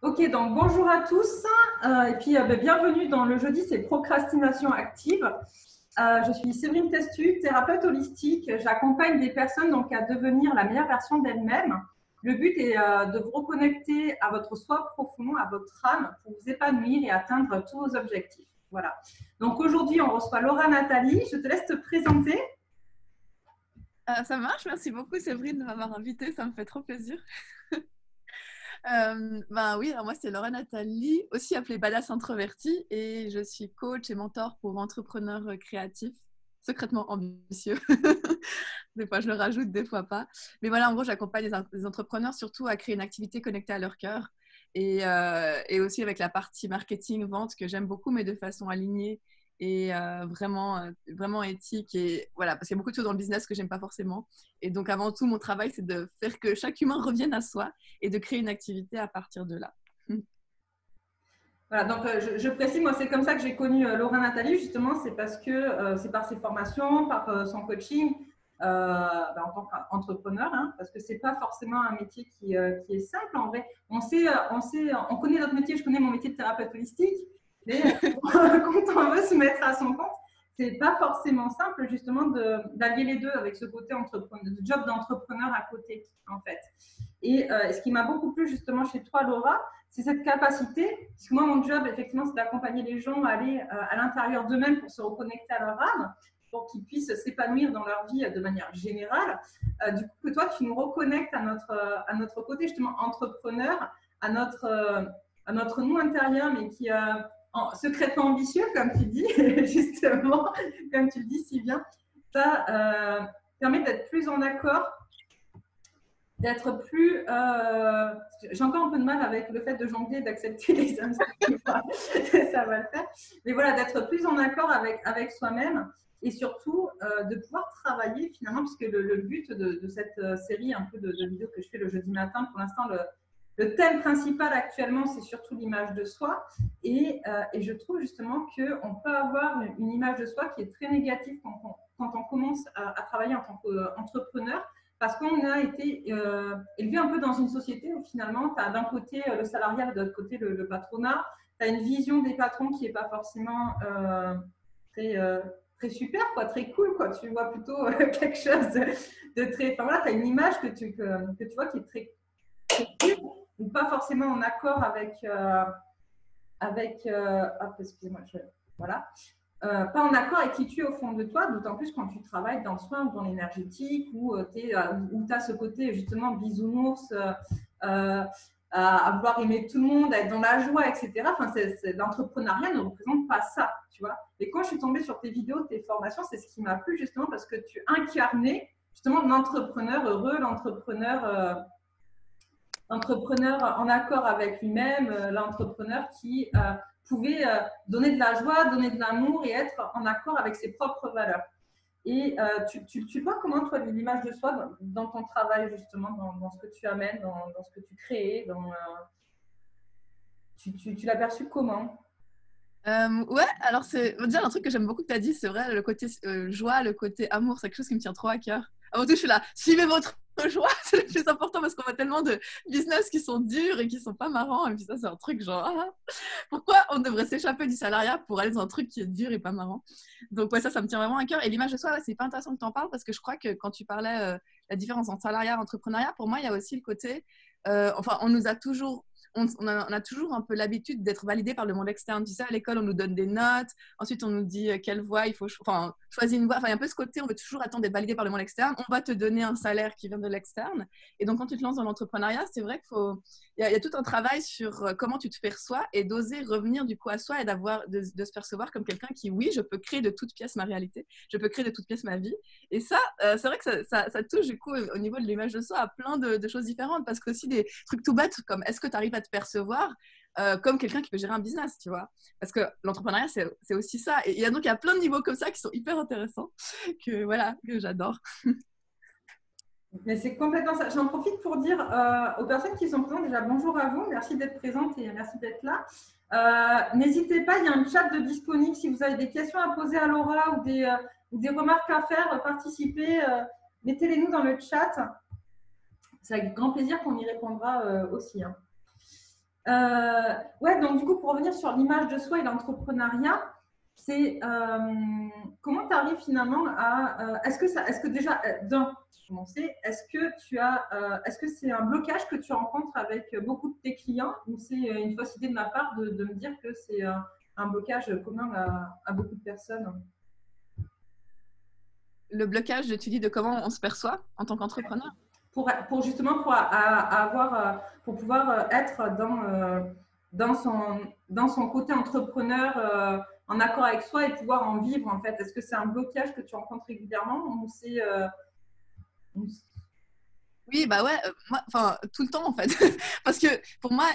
Ok, donc bonjour à tous et puis bienvenue dans le jeudi, c'est procrastination active. Je suis Séverine Testu, thérapeute holistique. J'accompagne des personnes donc à devenir la meilleure version d'elles-mêmes. Le but est de vous reconnecter à votre soi profond, à votre âme, pour vous épanouir et atteindre tous vos objectifs. Voilà. Donc aujourd'hui, on reçoit Laura Nathalie. Je te laisse te présenter. Ça marche, merci beaucoup Séverine de m'avoir invitée, ça me fait trop plaisir. Ben oui, alors moi c'est Laura Nathalie, aussi appelée Badass Introvertie, et je suis coach et mentor pour entrepreneurs créatifs, secrètement ambitieux. Des fois je le rajoute, des fois pas. Mais voilà, en gros, j'accompagne les entrepreneurs surtout à créer une activité connectée à leur cœur et aussi avec la partie marketing, vente que j'aime beaucoup, mais de façon alignée et vraiment éthique. Et voilà, parce qu'il y a beaucoup de choses dans le business que j'aime pas forcément. Et donc, avant tout, mon travail, c'est de faire que chaque humain revienne à soi et de créer une activité à partir de là. Voilà, donc je précise, moi c'est comme ça que j'ai connu Laura Nathalie, justement, c'est parce que c'est par ses formations, par son coaching en tant qu'entrepreneur, hein, parce que c'est pas forcément un métier qui est simple en vrai. On connaît notre métier, je connais mon métier de thérapeute holistique, mais quand on veut se mettre à son compte, c'est pas forcément simple justement d'allier les deux avec ce côté entrepreneur, de job d'entrepreneur à côté en fait. Et ce qui m'a beaucoup plu justement chez toi, Laura, c'est cette capacité, parce que moi, mon job, effectivement, c'est d'accompagner les gens à aller à l'intérieur d'eux-mêmes pour se reconnecter à leur âme, pour qu'ils puissent s'épanouir dans leur vie de manière générale. Du coup, que toi, tu nous reconnectes à notre côté, justement, entrepreneur, à notre nous intérieur, mais qui secrètement ambitieux, comme tu dis, justement, comme tu le dis si bien, ça permet d'être plus en accord, d'être plus. J'ai encore un peu de mal avec le fait de jongler, d'accepter les insultes. Ça va le faire. Mais voilà, d'être plus en accord avec soi-même et surtout de pouvoir travailler finalement, puisque le but de cette série un peu de vidéos que je fais le jeudi matin, pour l'instant, le thème principal actuellement, c'est surtout l'image de soi. Et je trouve justement qu'on peut avoir une image de soi qui est très négative quand on commence à travailler en tant qu'entrepreneur. Parce qu'on a été élevé un peu dans une société où finalement, tu as d'un côté le salariat, de l'autre côté le patronat. Tu as une vision des patrons qui n'est pas forcément très super, quoi, très cool. Quoi. Tu vois plutôt quelque chose de très. Enfin voilà, tu as une image que tu vois qui est très cool, ou pas forcément en accord excusez-moi, voilà. Pas en accord avec qui tu es au fond de toi, d'autant plus quand tu travailles dans le soin ou dans l'énergétique, où tu as ce côté justement bisounours, à vouloir aimer tout le monde, à être dans la joie, etc. Enfin, l'entrepreneuriat ne représente pas ça, tu vois. Et quand je suis tombée sur tes vidéos, tes formations, c'est ce qui m'a plu justement parce que tu incarnais justement l'entrepreneur heureux, l'entrepreneur en accord avec lui-même, l'entrepreneur qui pouvait donner de la joie, donner de l'amour et être en accord avec ses propres valeurs. Et tu vois comment, toi, l'image de soi dans ton travail, justement, dans ce que tu amènes, dans ce que tu crées, tu l'as perçu comment? Ouais, alors c'est dire un truc que j'aime beaucoup que tu as dit, c'est vrai, le côté joie, le côté amour, c'est quelque chose qui me tient trop à cœur. Avant tout, je suis là, suivez votre joie, c'est le plus important parce qu'on voit tellement de business qui sont durs et qui sont pas marrants. Et puis ça, c'est un truc genre, pourquoi on devrait s'échapper du salariat pour aller dans un truc qui est dur et pas marrant? Donc ouais, ça me tient vraiment à cœur. Et l'image de soi, ouais, c'est pas intéressant que tu en parles parce que je crois que quand tu parlais la différence entre salariat et entrepreneuriat, pour moi, il y a aussi le côté, enfin, on nous a toujours on a toujours un peu l'habitude d'être validé par le monde externe. Tu sais, à l'école, on nous donne des notes. Ensuite, on nous dit quelle voie il faut choisir une voie. Enfin, il y a un peu ce côté, on veut toujours attendre d'être validé par le monde externe. On va te donner un salaire qui vient de l'externe. Et donc, quand tu te lances dans l'entrepreneuriat, c'est vrai il y a tout un travail sur comment tu te perçois et d'oser revenir du coup à soi et de se percevoir comme quelqu'un qui, oui, je peux créer de toutes pièces ma réalité. Je peux créer de toutes pièces ma vie. Et ça, c'est vrai que ça touche du coup au niveau de l'image de soi à plein de choses différentes parce que aussi des trucs tout bêtes comme est-ce que tu arrives à te percevoir comme quelqu'un qui peut gérer un business, tu vois. Parce que l'entrepreneuriat, c'est aussi ça. Et il y a plein de niveaux comme ça qui sont hyper intéressants que j'adore. Mais c'est complètement ça. J'en profite pour dire aux personnes qui sont présentes déjà bonjour à vous, merci d'être présentes et merci d'être là. N'hésitez pas, il y a un chat de disponible si vous avez des questions à poser à Laura ou des remarques à faire, participez, mettez-les nous dans le chat. C'est avec grand plaisir qu'on y répondra aussi. Hein. Ouais, donc du coup, pour revenir sur l'image de soi et l'entrepreneuriat, c'est comment tu arrives finalement à. Est-ce que déjà, d'un, commencer, est-ce que c'est un blocage que tu rencontres avec beaucoup de tes clients ou c'est une fausse idée de ma part de me dire que c'est un blocage commun à beaucoup de personnes? Le blocage, tu dis, de comment on se perçoit en tant qu'entrepreneur? Pour justement pour pouvoir être dans son côté entrepreneur en accord avec soi et pouvoir en vivre en fait. Est-ce que c'est un blocage que tu rencontres régulièrement ou c'est Oui, bah ouais, moi, enfin, tout le temps en fait. Parce que pour moi,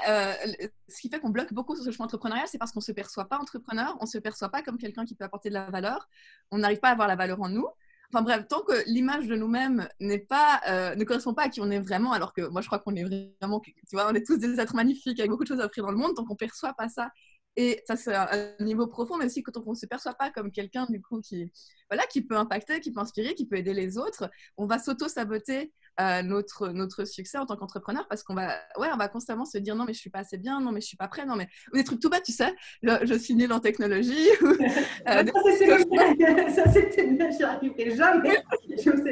ce qui fait qu'on bloque beaucoup sur ce chemin entrepreneurial, c'est parce qu'on ne se perçoit pas entrepreneur, on ne se perçoit pas comme quelqu'un qui peut apporter de la valeur, on n'arrive pas à avoir la valeur en nous. Enfin bref, tant que l'image de nous-mêmes ne correspond pas à qui on est vraiment, alors que moi je crois qu'on est vraiment, tu vois, on est tous des êtres magnifiques avec beaucoup de choses à offrir dans le monde, tant qu'on ne perçoit pas ça. Et ça, c'est un niveau profond, mais aussi quand on ne se perçoit pas comme quelqu'un du coup voilà, qui peut impacter, qui peut inspirer, qui peut aider les autres, on va s'auto-saboter notre succès en tant qu'entrepreneur parce on va constamment se dire non mais je suis pas assez bien, non mais je suis pas prêt, non mais des trucs tout bas, tu sais, je suis nulle en technologie. Ça, c'était bien, j'y arriverai jamais.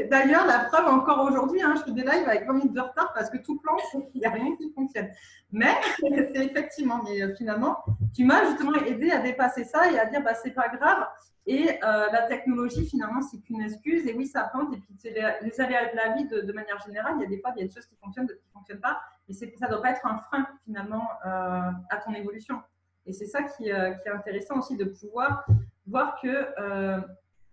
D'ailleurs, la preuve encore aujourd'hui, hein, je fais des lives avec 20 minutes de retard parce que tout plante, il n'y a rien qui fonctionne. Mais c'est effectivement, mais finalement, tu m'as justement aidé à dépasser ça et à dire bah c'est pas grave. Et la technologie, finalement, c'est qu'une excuse. Et oui, ça plante. Et puis, c'est les aléas de la vie de manière générale. Il y a des fois, il y a des choses qui fonctionnent, d'autres qui ne fonctionnent pas. Et ça ne doit pas être un frein, finalement, à ton évolution. Et c'est ça qui est intéressant aussi de pouvoir voir que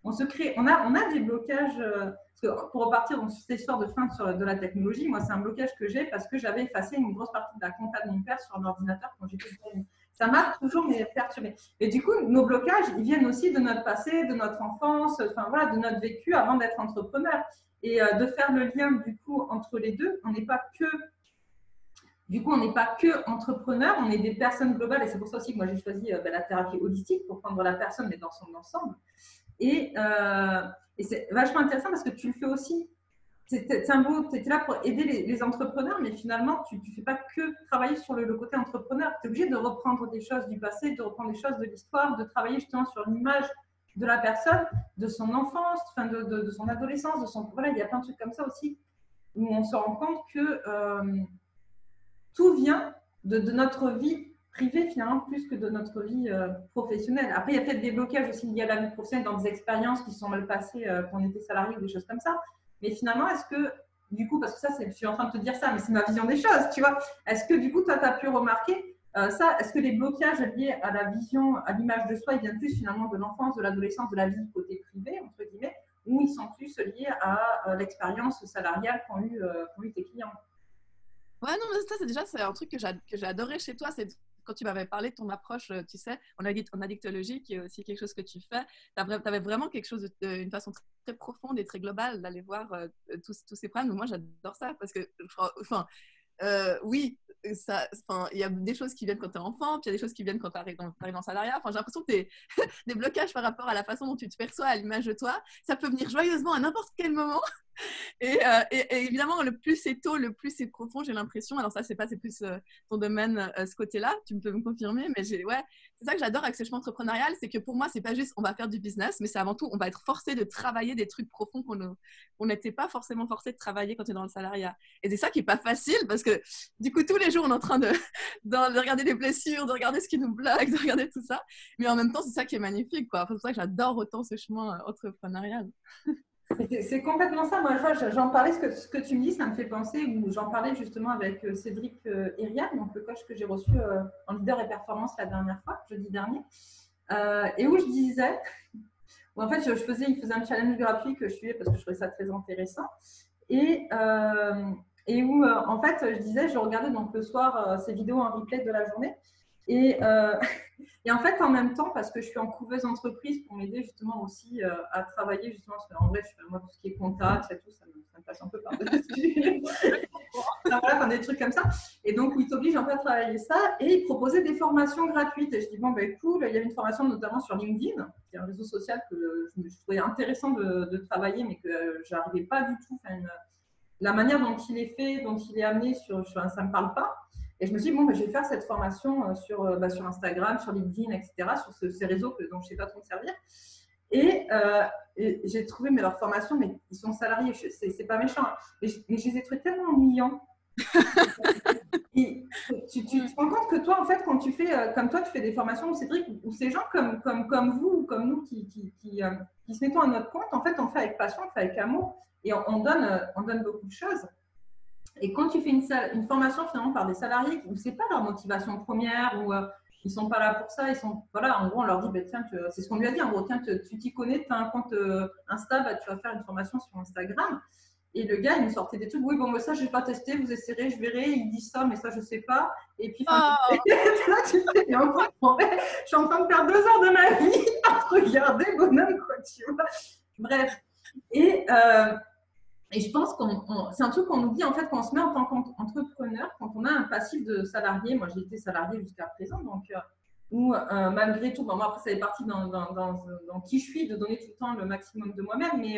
on se crée, on a des blocages. Parce que pour repartir dans cette histoire de frein de la technologie, moi, c'est un blocage que j'ai parce que j'avais effacé une grosse partie de la compta de mon père sur un ordinateur quand j'étais jeune. Ça m'a toujours perturbé. Et du coup, nos blocages, ils viennent aussi de notre passé, de notre enfance, enfin voilà, de notre vécu avant d'être entrepreneur. Et de faire le lien du coup entre les deux, on n'est pas que entrepreneur, on est des personnes globales et c'est pour ça aussi que moi j'ai choisi la thérapie holistique pour prendre la personne mais dans son ensemble. Et c'est vachement intéressant parce que tu le fais aussi. Tu es là pour aider les entrepreneurs, mais finalement, tu ne fais pas que travailler sur le côté entrepreneur. Tu es obligé de reprendre des choses du passé, de reprendre des choses de l'histoire, de travailler justement sur l'image de la personne, de son enfance, enfin de son adolescence, de son. Voilà, il y a plein de trucs comme ça aussi où on se rend compte que tout vient de notre vie privée finalement plus que de notre vie professionnelle. Après, il y a peut-être des blocages aussi liés à la vie professionnelle dans des expériences qui sont mal passées quand on était salarié ou des choses comme ça. Mais finalement, est-ce que, du coup, parce que ça, je suis en train de te dire ça, mais c'est ma vision des choses, tu vois, est-ce que du coup, toi, tu as pu remarquer ça? Est-ce que les blocages liés à la vision, à l'image de soi, ils viennent plus finalement de l'enfance, de l'adolescence, de la vie côté privé, entre guillemets, ou ils sont plus liés à l'expérience salariale qu'ont eu tes clients? Ouais, non, mais ça, c'est un truc que j'ai adoré chez toi. C'est quand tu m'avais parlé de ton approche, tu sais, en addictologie, qui est aussi quelque chose que tu fais. Tu avais vraiment quelque chose une façon très, très profonde et très globale d'aller voir tous ces problèmes. Moi, j'adore ça parce que, enfin, oui, il y a des choses qui viennent quand tu es enfant, puis il y a des choses qui viennent quand tu arrives dans le salariat. Enfin, j'ai l'impression que des blocages par rapport à la façon dont tu te perçois, à l'image de toi, ça peut venir joyeusement à n'importe quel moment. Et évidemment, le plus c'est tôt, le plus c'est profond, j'ai l'impression. Alors ça, c'est plus ton domaine, ce côté-là, tu peux me confirmer, mais ouais, c'est ça que j'adore avec ce chemin entrepreneurial, c'est que pour moi, c'est pas juste on va faire du business, mais c'est avant tout, on va être forcé de travailler des trucs profonds qu'on n'était pas forcément forcé de travailler quand tu es dans le salariat. Et c'est ça qui est pas facile, parce que du coup, tous les jours, on est en train de regarder les blessures, de regarder ce qui nous bloque, de regarder tout ça, mais en même temps, c'est ça qui est magnifique, quoi. C'est pour ça que j'adore autant ce chemin entrepreneurial. C'est complètement ça. Moi, j'en parlais, ce que tu me dis, ça me fait penser, ou j'en parlais justement avec Cédric Irian, donc le coach que j'ai reçu en leader et performance la dernière fois, jeudi dernier, et où je disais, où en fait, il faisait un challenge gratuit que je suivais parce que je trouvais ça très intéressant, et où en fait, je disais, je regardais donc le soir ces vidéos en replay de la journée, et et en fait, en même temps, parce que je suis en couveuse entreprise pour m'aider justement aussi à travailler justement, parce qu'en vrai, moi, tout ce qui est comptable, tout, ça me passe un peu par-dessus. Voilà, des trucs comme ça. Et donc, où ils t'obligent un peu à travailler ça. Et ils proposaient des formations gratuites. Et je dis, bon, ben cool, il y avait une formation notamment sur LinkedIn, qui est un réseau social que je trouvais intéressant de travailler, mais que je n'arrivais pas du tout. La manière dont il est fait, dont il est amené, ça ne me parle pas. Et je me suis dit, bon, je vais faire cette formation sur Instagram, sur LinkedIn, etc., sur ces réseaux dont je ne sais pas trop me servir. Et j'ai trouvé leur formation, mais ils sont salariés, c'est pas méchant, hein, mais je les ai trouvés tellement ennuyants. Et tu te rends compte que toi, en fait, quand tu fais, comme toi, tu fais des formations où Cédric, ou ces gens comme vous, ou comme nous, qui se mettons à notre compte, en fait, on fait avec passion, on fait avec amour, et on donne beaucoup de choses. Et quand tu fais une formation finalement par des salariés où c'est pas leur motivation première, où ils sont pas là pour ça, ils sont voilà, en gros on leur dit tiens, c'est ce qu'on lui a dit, en gros tiens, tu t'y connais, tu as un compte Insta, tu vas faire une formation sur Instagram. Et le gars il me sortait des trucs, oui bon ça je vais pas tester, vous essayerez, je verrai, il dit ça mais ça je sais pas. Et puis là tu fais, mais en fait, je suis en train de perdre 2 heures de ma vie à te regarder bonhomme quoi, tu vois. Bref. Et je pense que c'est un truc qu'on oublie en fait quand on se met en tant qu'entrepreneur, quand on a un passif de salarié. Moi, j'ai été salarié jusqu'à présent, donc où malgré tout, moi après, ça fait partie dans qui je suis, de donner tout le temps le maximum de moi-même, mais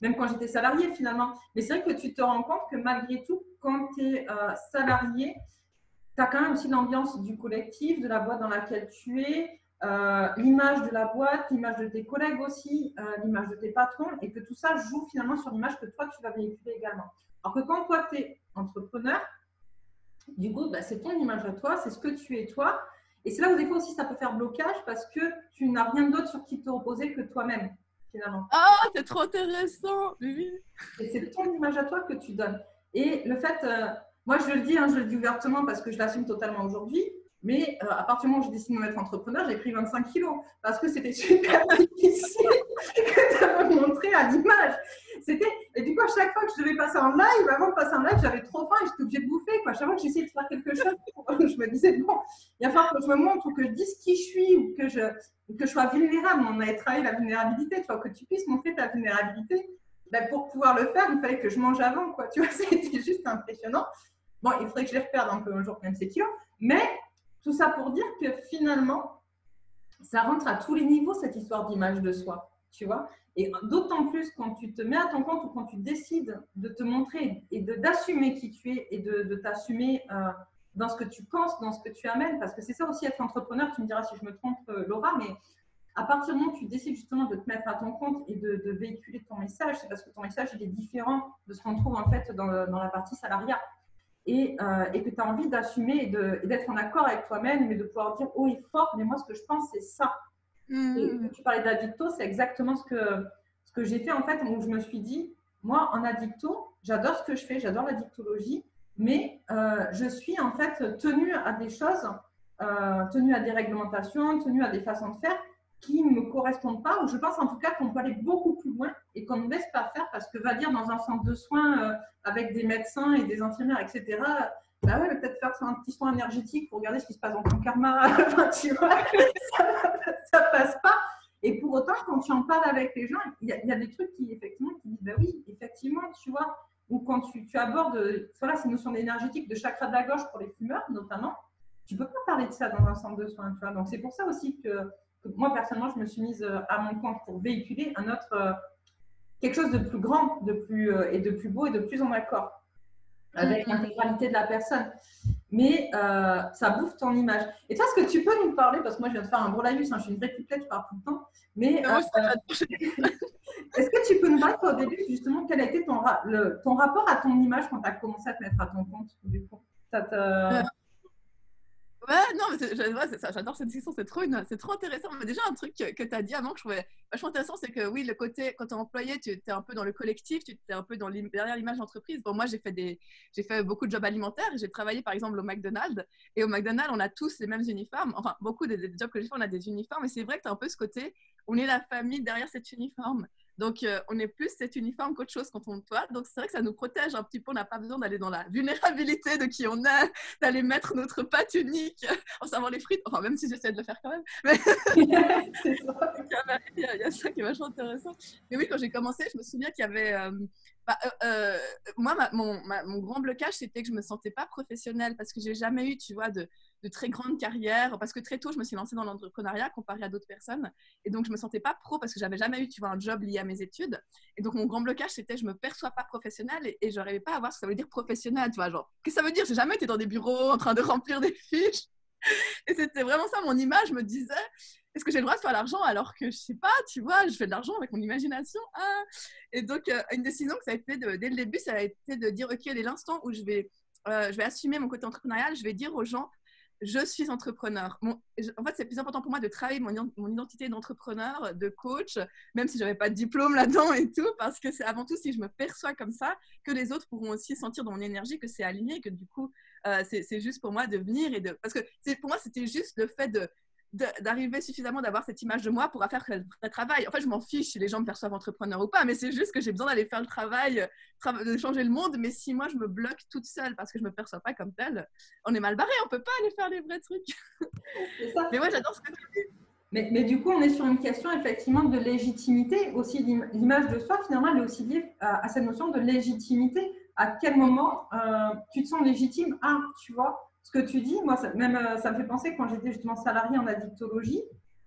même quand j'étais salarié finalement. Mais c'est vrai que tu te rends compte que malgré tout, quand tu es salarié, tu as quand même aussi l'ambiance du collectif, de la boîte dans laquelle tu es. L'image de la boîte, l'image de tes collègues aussi, l'image de tes patrons, et que tout ça joue finalement sur l'image que toi, tu vas véhiculer également. Alors que quand toi, tu es entrepreneur, du coup, c'est ton image à toi, c'est ce que tu es toi. Et c'est là où des fois aussi, ça peut faire blocage parce que tu n'as rien d'autre sur qui te reposer que toi-même, finalement. Ah, c'est trop intéressant. Oui. Et c'est ton image à toi que tu donnes. Et le fait, moi, je le dis ouvertement parce que je l'assume totalement aujourd'hui. Mais à partir du moment où j'ai décidé de me mettre entrepreneur, j'ai pris 25 kilos parce que c'était super difficile de me montrer à l'image. Et du coup, à chaque fois que je devais passer en live, avant de passer en live, j'avais trop faim et j'étais obligée de bouffer. À chaque fois que j'essayais de faire quelque chose, je me disais, bon, il va falloir que je me montre ou que je dise qui je suis ou que je sois vulnérable. On avait travaillé la vulnérabilité, tu vois, que tu puisses montrer ta vulnérabilité. Pour pouvoir le faire, il fallait que je mange avant, quoi. Tu vois, c'était juste impressionnant. Bon, il faudrait que je les reperde un peu un jour, même ces kilos. Mais tout ça pour dire que finalement, ça rentre à tous les niveaux, cette histoire d'image de soi, tu vois. Et d'autant plus quand tu te mets à ton compte ou quand tu décides de te montrer et d'assumer qui tu es et de t'assumer dans ce que tu penses, dans ce que tu amènes. Parce que c'est ça aussi être entrepreneur, tu me diras si je me trompe, Laura, mais à partir du moment où tu décides justement de te mettre à ton compte et de véhiculer ton message, c'est parce que ton message il est différent de ce qu'on trouve en fait dans la partie salariat. Et que tu as envie d'assumer et d'être en accord avec toi-même, mais de pouvoir dire haut et fort, mais moi ce que je pense c'est ça. Et tu parlais d'addicto, c'est exactement ce que j'ai fait en fait, où je me suis dit, moi en addicto, j'adore ce que je fais, j'adore l'addictologie, mais je suis en fait tenue à des choses, tenue à des réglementations, tenue à des façons de faire qui ne me correspondent pas, ou je pense en tout cas qu'on peut aller beaucoup plus loin et qu'on ne laisse pas faire parce que va dire dans un centre de soins avec des médecins et des infirmières, etc., bah ouais, peut-être faire un petit soin énergétique pour regarder ce qui se passe dans ton karma, enfin, tu vois, ça passe pas. Et pour autant, quand tu en parles avec les gens, il y a des trucs qui effectivement qui disent, bah oui, effectivement, tu vois, ou quand tu abordes voilà, ces notions énergétiques de chakra de la gorge pour les fumeurs notamment, tu peux pas parler de ça dans un centre de soins, tu vois. Donc c'est pour ça aussi que moi, personnellement, je me suis mise à mon compte pour véhiculer quelque chose de plus grand, et de plus beau et de plus en accord avec l'intégralité de la personne. Mais ça bouffe ton image. Et toi, est-ce que tu peux nous parler, parce que moi, je viens de faire un gros laïus, je suis une vraie pipelette, je parle tout le temps, mais est-ce que tu peux nous parler, toi, au début, justement, quel a été ton rapport à ton image quand tu as commencé à te mettre à ton compte, du coup Ouais, non, mais j'adore cette discussion, c'est trop intéressant. Mais déjà, un truc que tu as dit avant que je trouvais vachement intéressant, c'est que oui, le côté, quand tu es employé, tu es un peu dans le collectif, tu es un peu derrière l'image d'entreprise. Bon, moi, j'ai fait beaucoup de jobs alimentaires. J'ai travaillé, par exemple, au McDonald's. Et au McDonald's, on a tous les mêmes uniformes. Enfin, beaucoup des jobs que j'ai fait, on a des uniformes. Et c'est vrai que tu as un peu ce côté, on est la famille derrière cet uniforme. Donc, on est plus cet uniforme qu'autre chose quand on le voit. Donc, c'est vrai que ça nous protège un petit peu. On n'a pas besoin d'aller dans la vulnérabilité de qui on est, d'aller mettre notre pâte unique en savant les frites. Enfin, même si j'essaie de le faire quand même. Mais il y a ça qui est vachement intéressant. Mais oui, quand j'ai commencé, je me souviens qu'il y avait Bah, moi, mon grand blocage, c'était que je me sentais pas professionnelle parce que j'ai jamais eu, tu vois, de très grande carrière. Parce que très tôt, je me suis lancée dans l'entrepreneuriat comparé à d'autres personnes. Et donc, je me sentais pas pro parce que j'avais jamais eu, tu vois, un job lié à mes études. Et donc, mon grand blocage, c'était je me perçois pas professionnelle et je n'arrivais pas à voir ce que ça veut dire professionnel, tu vois, genre, qu'est-ce que ça veut dire? J'ai jamais été dans des bureaux en train de remplir des fiches. Et c'était vraiment ça, mon image. Je me disais, est-ce que j'ai le droit de faire l'argent alors que je sais pas, tu vois, je fais de l'argent avec mon imagination. Ah. Et donc, une décision que ça a été dès le début, ça a été de dire, OK, dès l'instant où je vais assumer mon côté entrepreneurial, je vais dire aux gens, je suis entrepreneur. En fait, c'est plus important pour moi de travailler mon identité d'entrepreneur, de coach, même si je n'avais pas de diplôme là-dedans et tout, parce que c'est avant tout si je me perçois comme ça, que les autres pourront aussi sentir dans mon énergie que c'est aligné, que du coup, c'est juste pour moi de venir parce que pour moi, c'était juste le fait d'arriver suffisamment d'avoir cette image de moi pour faire le vrai travail. En fait, je m'en fiche si les gens me perçoivent entrepreneur ou pas, mais c'est juste que j'ai besoin d'aller faire le travail, de changer le monde. Mais si moi, je me bloque toute seule parce que je ne me perçois pas comme telle, on est mal barré, on ne peut pas aller faire les vrais trucs. Mais ouais, j'adore ce que tu dis. Mais du coup, on est sur une question effectivement de légitimité. Aussi, l'image de soi, finalement, elle est aussi liée à cette notion de légitimité. À quel moment tu te sens légitime? Tu vois, ce que tu dis, moi, ça me fait penser quand j'étais justement salariée en addictologie,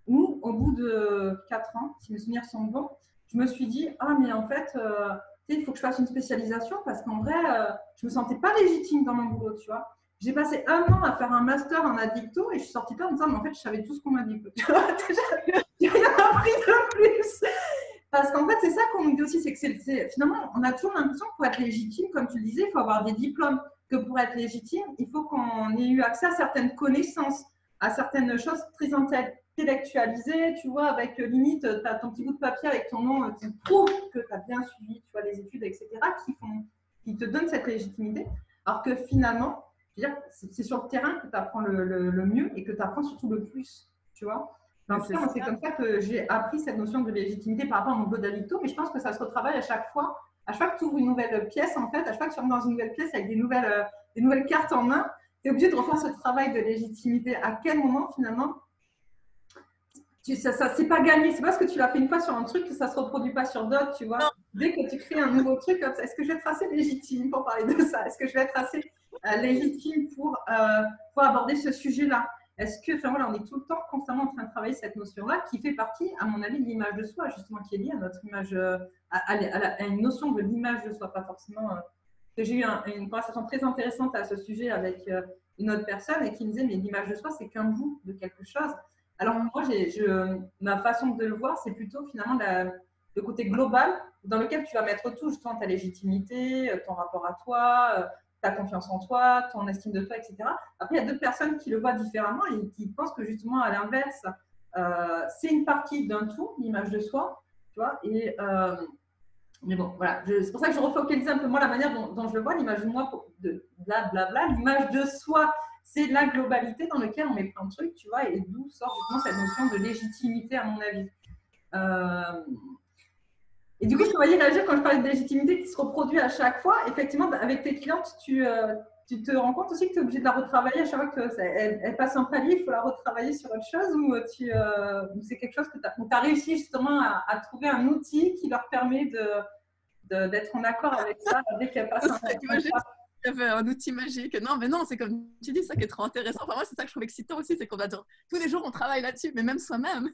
où au bout de 4 ans, si mes souvenirs sont bons, je me suis dit, mais en fait, il faut que je fasse une spécialisation parce qu'en vrai, je ne me sentais pas légitime dans mon boulot, tu vois. J'ai passé 1 an à faire un master en addicto et je suis sortie là en me disant, mais en fait, je savais tout ce qu'on m'a dit. Tu vois, j'ai rien appris de plus. Parce qu'en fait, c'est ça qu'on nous dit aussi, c'est que finalement, on a toujours l'impression que pour être légitime, comme tu le disais, il faut avoir des diplômes. Que pour être légitime, il faut qu'on ait eu accès à certaines connaissances, à certaines choses très intellectualisées, tu vois, avec limite, tu as ton petit bout de papier avec ton nom qui prouve que tu as bien suivi, tu vois, les études, etc., qui te donnent cette légitimité. Alors que finalement, je veux dire, c'est sur le terrain que tu apprends le mieux et que tu apprends surtout le plus, tu vois. C'est comme ça que j'ai appris cette notion de légitimité par rapport à mon boulot d'addicto, mais je pense que ça se retravaille à chaque fois. À chaque fois que tu ouvres une nouvelle pièce, en fait, à chaque fois que tu rentres dans une nouvelle pièce avec des nouvelles cartes en main, tu es obligé de refaire ce travail de légitimité. À quel moment, finalement, ça c'est pas gagné. C'est parce que tu l'as fait une fois sur un truc que ça se reproduit pas sur d'autres, tu vois. Non. Dès que tu crées un nouveau truc, est-ce que je vais être assez légitime pour parler de ça? Est-ce que je vais être assez légitime pour aborder ce sujet-là? Est-ce que, enfin voilà, on est tout le temps constamment en train de travailler cette notion-là qui fait partie, à mon avis, de l'image de soi, justement, qui est liée à notre image, à une notion de l'image de soi, pas forcément. J'ai eu une conversation très intéressante à ce sujet avec une autre personne et qui me disait, mais l'image de soi, c'est qu'un bout de quelque chose. Alors moi, ma façon de le voir, c'est plutôt finalement le côté global dans lequel tu vas mettre tout, justement, ta légitimité, ton rapport à toi, ta confiance en toi, ton estime de toi, etc. Après, il y a d'autres personnes qui le voient différemment et qui pensent que justement, à l'inverse, c'est une partie d'un tout, l'image de soi, tu vois. Mais bon, voilà, c'est pour ça que je refocalise un peu moi la manière dont je le vois, l'image de moi, de blablabla, l'image de soi, c'est la globalité dans laquelle on met plein de trucs, tu vois, et d'où sort justement cette notion de légitimité, à mon avis. Et du coup, je te voyais réagir quand je parlais de légitimité qui se reproduit à chaque fois. Effectivement, avec tes clientes, tu te rends compte aussi que tu es obligé de la retravailler à chaque fois qu'elle passe un palier, il faut la retravailler sur autre chose, ou c'est quelque chose que tu as réussi justement à trouver un outil qui leur permet d'être en accord avec ça dès qu'elle passe un palier. Il y avait un outil magique. Non, mais non, c'est comme tu dis, ça qui est trop intéressant. Enfin, moi, c'est ça que je trouve excitant aussi, c'est qu'on adore. Tous les jours, on travaille là-dessus, mais même soi-même.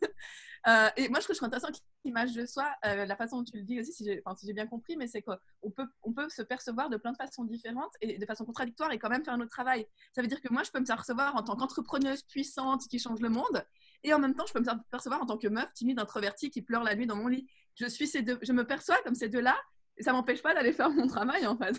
Et moi, je trouve intéressant l'image de soi, la façon dont tu le dis aussi, si j'ai bien compris, mais c'est qu'on peut se percevoir de plein de façons différentes et de façon contradictoire et quand même faire notre travail. Ça veut dire que moi, je peux me percevoir en tant qu'entrepreneuse puissante qui change le monde et en même temps, je peux me percevoir en tant que meuf timide, introvertie qui pleure la nuit dans mon lit. Je me perçois comme ces deux-là. Et ça ne m'empêche pas d'aller faire mon travail, en fait.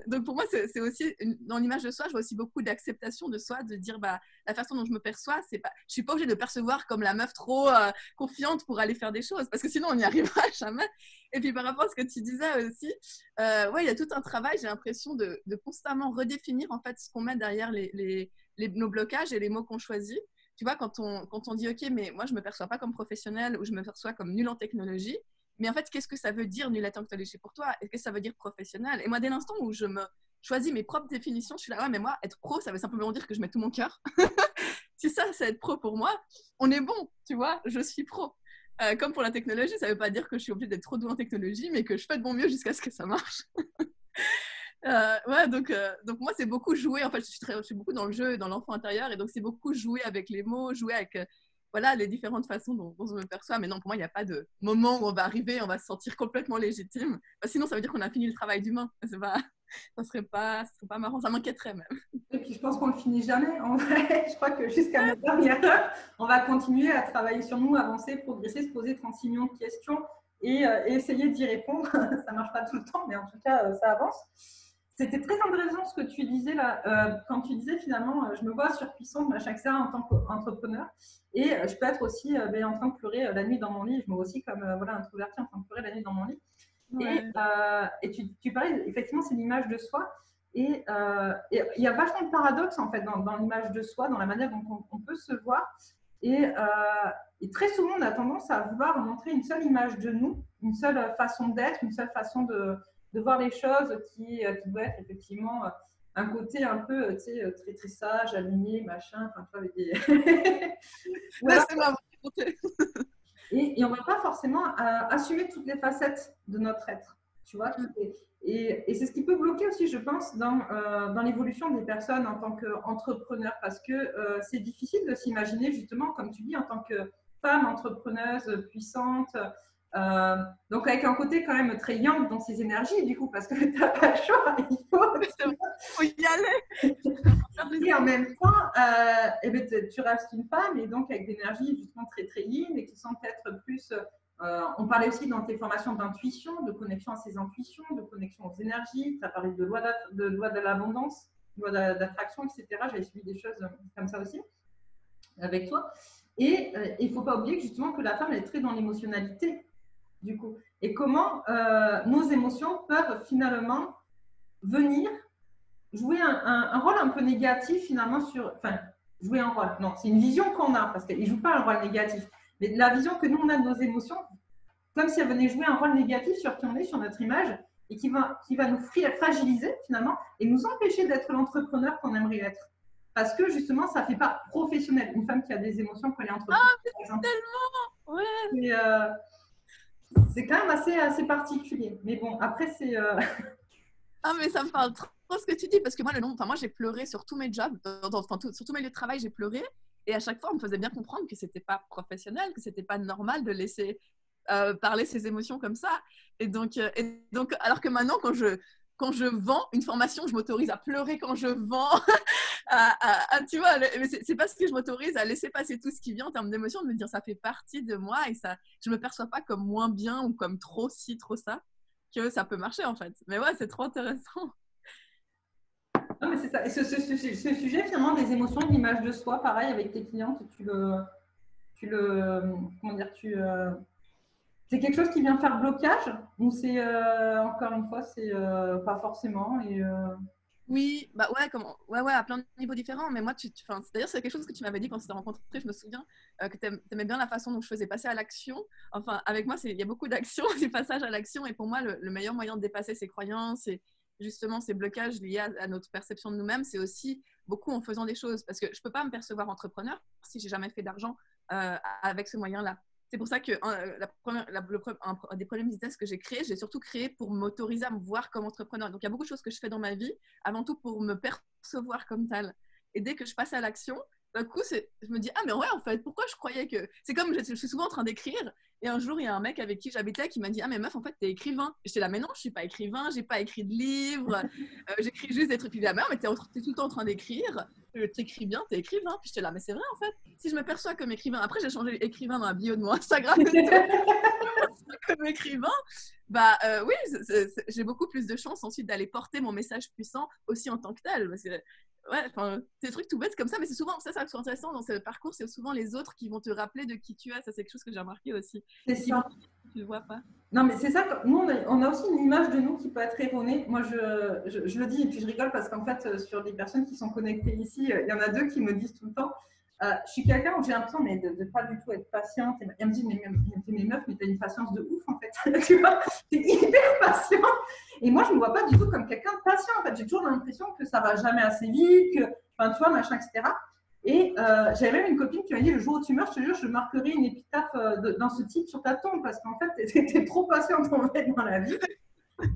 Donc, pour moi, c'est aussi, dans l'image de soi, je vois aussi beaucoup d'acceptation de soi, de dire, la façon dont je me perçois, je ne suis pas obligée de percevoir comme la meuf trop confiante pour aller faire des choses, parce que sinon, on n'y arrivera jamais. Et puis, par rapport à ce que tu disais aussi, il y a tout un travail, j'ai l'impression, de constamment redéfinir, en fait, ce qu'on met derrière nos blocages et les mots qu'on choisit. Tu vois, quand on dit, OK, mais moi, je ne me perçois pas comme professionnelle ou je me perçois comme nulle en technologie, mais en fait, qu'est-ce que ça veut dire nul en technologie pour toi? Et qu'est-ce que ça veut dire professionnel? Et moi, dès l'instant où je me choisis mes propres définitions, je suis là, ouais, mais moi, être pro, ça veut simplement dire que je mets tout mon cœur. Si ça, c'est être pro pour moi, on est bon, tu vois, je suis pro. Comme pour la technologie, ça ne veut pas dire que je suis obligée d'être trop douée en technologie, mais que je fais de mon mieux jusqu'à ce que ça marche. Ouais, donc moi, c'est beaucoup jouer. En fait, je suis beaucoup dans le jeu et dans l'enfant intérieur. Et donc, c'est beaucoup jouer avec les mots, jouer avec voilà, les différentes façons dont on me perçoit. Mais non, pour moi, il n'y a pas de moment où on va arriver, on va se sentir complètement légitime. Sinon, ça veut dire qu'on a fini le travail d'humain. Ça serait pas marrant, ça m'inquiéterait même. Et puis, je pense qu'on ne le finit jamais. En vrai, je crois que jusqu'à notre dernière heure, on va continuer à travailler sur nous, avancer, progresser, se poser 36 millions de questions et essayer d'y répondre. Ça ne marche pas tout le temps, mais en tout cas, ça avance. C'était très intéressant ce que tu disais là, quand tu disais finalement, je me vois surpuissante, machin, etc., en tant qu'entrepreneur. Et je peux être aussi en train de pleurer la nuit dans mon lit. Je me vois aussi comme introvertie en train de pleurer la nuit dans mon lit. Ouais. Et tu parlais, effectivement, c'est l'image de soi. Et il y a vachement de paradoxes en fait dans l'image de soi, dans la manière dont on peut se voir. Et très souvent, on a tendance à vouloir montrer une seule image de nous, une seule façon d'être, une seule façon de voir les choses qui doit être effectivement un côté un peu très très sage, aligné, machin, enfin tu vois, avec des. Là, c'est ma volonté. Et on ne va pas forcément assumer toutes les facettes de notre être, tu vois. Et c'est ce qui peut bloquer aussi, je pense, dans l'évolution des personnes en tant qu'entrepreneur, parce que c'est difficile de s'imaginer, justement, comme tu dis, en tant que femme entrepreneuse puissante, donc avec un côté quand même très yang dans ses énergies, du coup, parce que tu n'as pas le choix, il faut y aller. Et en même temps, tu restes une femme, et donc avec des énergies justement très très yin et qui sont peut-être plus. On parlait aussi dans tes formations d'intuition, de connexion à ses intuitions, de connexion aux énergies. Tu as parlé de loi de l'abondance, loi d'attraction, etc. J'avais suivi des choses comme ça aussi avec toi. Et il ne faut pas oublier que justement que la femme elle est très dans l'émotionnalité, du coup. Et comment nos émotions peuvent finalement venir jouer un rôle un peu négatif finalement enfin, jouer un rôle, non, c'est une vision qu'on a, parce qu'il ne joue pas un rôle négatif, mais la vision que nous on a de nos émotions, comme si elle venait jouer un rôle négatif sur qui on est, sur notre image, et qui va nous fragiliser finalement, et nous empêcher d'être l'entrepreneur qu'on aimerait être. Parce que justement, ça ne fait pas professionnel. Une femme qui a des émotions quand elle est entrepreneur, par exemple. Tellement ouais. C'est quand même assez particulier. Mais bon, après, c'est... Ah, mais ça me parle trop ce que tu dis, parce que moi j'ai pleuré sur tous mes jobs, sur tous mes lieux de travail, j'ai pleuré. Et à chaque fois, on me faisait bien comprendre que c'était pas professionnel, que c'était pas normal de laisser parler ses émotions comme ça. Et donc, alors que maintenant, quand je vends une formation, je m'autorise à pleurer quand je vends. Tu vois, mais c'est parce que je m'autorise à laisser passer tout ce qui vient en termes d'émotions, de me dire ça fait partie de moi et ça, je me perçois pas comme moins bien ou comme trop ci, trop ça, que ça peut marcher en fait. Mais ouais, c'est trop intéressant. Non, mais c'est ça. Et ce sujet, finalement, des émotions, de l'image de soi, pareil, avec tes clientes, comment dire, c'est quelque chose qui vient faire blocage ou c'est, encore une fois, c'est pas forcément Oui, bah ouais, à plein de niveaux différents. Mais moi, d'ailleurs, c'est quelque chose que tu m'avais dit quand on s'était rencontrés. Je me souviens que tu aimais bien la façon dont je faisais passer à l'action. Enfin, avec moi, il y a beaucoup d'action, du passage à l'action. Et pour moi, le meilleur moyen de dépasser ses croyances et justement ces blocages liés à notre perception de nous-mêmes, c'est aussi beaucoup en faisant des choses. Parce que je ne peux pas me percevoir entrepreneur si j'ai jamais fait d'argent avec ce moyen-là. C'est pour ça que un des premiers business que j'ai créé, j'ai surtout créé pour m'autoriser à me voir comme entrepreneur. Donc, il y a beaucoup de choses que je fais dans ma vie, avant tout pour me percevoir comme telle. Et dès que je passe à l'action, d'un coup, je me dis, ah, mais ouais, en fait, pourquoi je croyais que… C'est comme, je suis souvent en train d'écrire, et un jour, il y a un mec avec qui j'habitais qui m'a dit, ah, mais meuf, en fait, t'es écrivain. Et j'étais là, mais non, je suis pas écrivain, j'ai pas écrit de livre, j'écris juste des trucs. Puis il dit, ah, mais t'es tout le temps en train d'écrire, t'écris bien, t'es écrivain. Puis j'étais là, mais c'est vrai, en fait, si je me perçois comme écrivain, après, j'ai changé écrivain dans la bio de mon Instagram, comme écrivain, bah oui, j'ai beaucoup plus de chances ensuite d'aller porter mon message puissant aussi en tant que tel. Parce que, ouais, c'est des trucs tout bêtes comme ça, mais c'est souvent ça qui est intéressant dans ce parcours, c'est souvent les autres qui vont te rappeler de qui tu es. Ça, c'est quelque chose que j'ai remarqué aussi. C'est ça. Tu le vois pas. Non, mais c'est ça. Nous, on a aussi une image de nous qui peut être erronée. Moi, je le dis et puis je rigole parce qu'en fait, sur les personnes qui sont connectées ici, il y en a deux qui me disent tout le temps. Je suis quelqu'un où j'ai l'impression de ne pas du tout être patiente. Et elle me dit, mais meuf, mais t'as une patience de ouf en fait. Tu vois, t'es hyper patient. Et moi, je ne me vois pas du tout comme quelqu'un de patient. En fait, j'ai toujours l'impression que ça va jamais assez vite, que, enfin, tu vois, machin, etc. Et j'avais même une copine qui m'a dit, le jour où tu meurs, je te jure, je marquerai une épitaphe dans ce titre sur ta tombe, parce qu'en fait, tu étais trop patiente en fait dans la vie.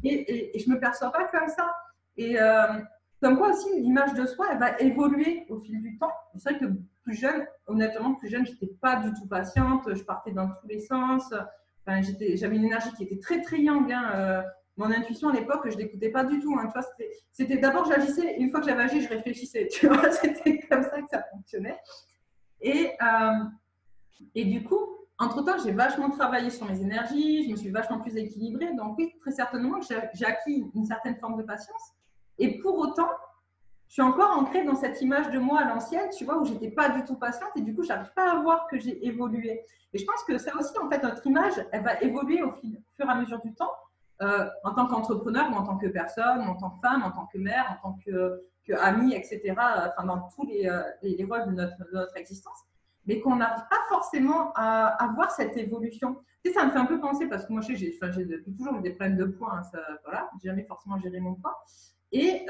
Et je ne me perçois pas comme ça. Et comme quoi aussi, l'image de soi, elle va évoluer au fil du temps. C'est vrai que plus jeune, honnêtement, plus jeune, je n'étais pas du tout patiente. Je partais dans tous les sens. Enfin, j'avais une énergie qui était très, très yang. Hein. Mon intuition à l'époque, je ne l'écoutais pas du tout. Hein. Tu vois, c'était d'abord, j'agissais. Une fois que j'avais agi, je réfléchissais. Tu vois, c'était comme ça que ça fonctionnait. Et du coup, entre-temps, j'ai vachement travaillé sur mes énergies, je me suis vachement plus équilibrée. Donc oui, très certainement, j'ai acquis une certaine forme de patience. Et pour autant, je suis encore ancrée dans cette image de moi à l'ancienne, tu vois, où j'étais pas du tout patiente et du coup, j'arrive pas à voir que j'ai évolué. Et je pense que ça aussi, en fait, notre image, elle va évoluer au fur et à mesure du temps, en tant qu'entrepreneur ou en tant que personne, en tant que femme, en tant que mère, en tant que amie, etc. Enfin, dans tous les rôles de notre existence, mais qu'on n'arrive pas forcément à voir cette évolution. Tu sais, ça me fait un peu penser, parce que moi, j'ai depuis toujours des problèmes de poids, hein, ça, voilà, j'ai jamais forcément géré mon poids. Et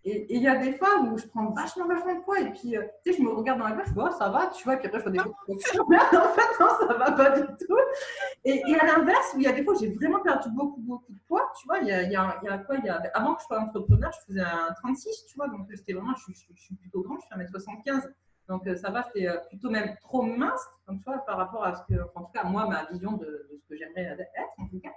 il y a des fois où je prends vachement de poids et puis, tu sais, je me regarde dans la glace, je vois, oh, ça va, tu vois, et puis après, je fais des en fait, non, ça va pas du tout. Et à l'inverse, où il y a des fois où j'ai vraiment perdu beaucoup de poids, tu vois, avant que je sois entrepreneur, je faisais un 36, tu vois, donc c'était vraiment, je suis plutôt grande, je fais 1m75. Donc ça va, c'est plutôt même trop mince, comme tu vois, par rapport à ce que, en tout cas, moi, ma vision de ce que j'aimerais être, en tout cas.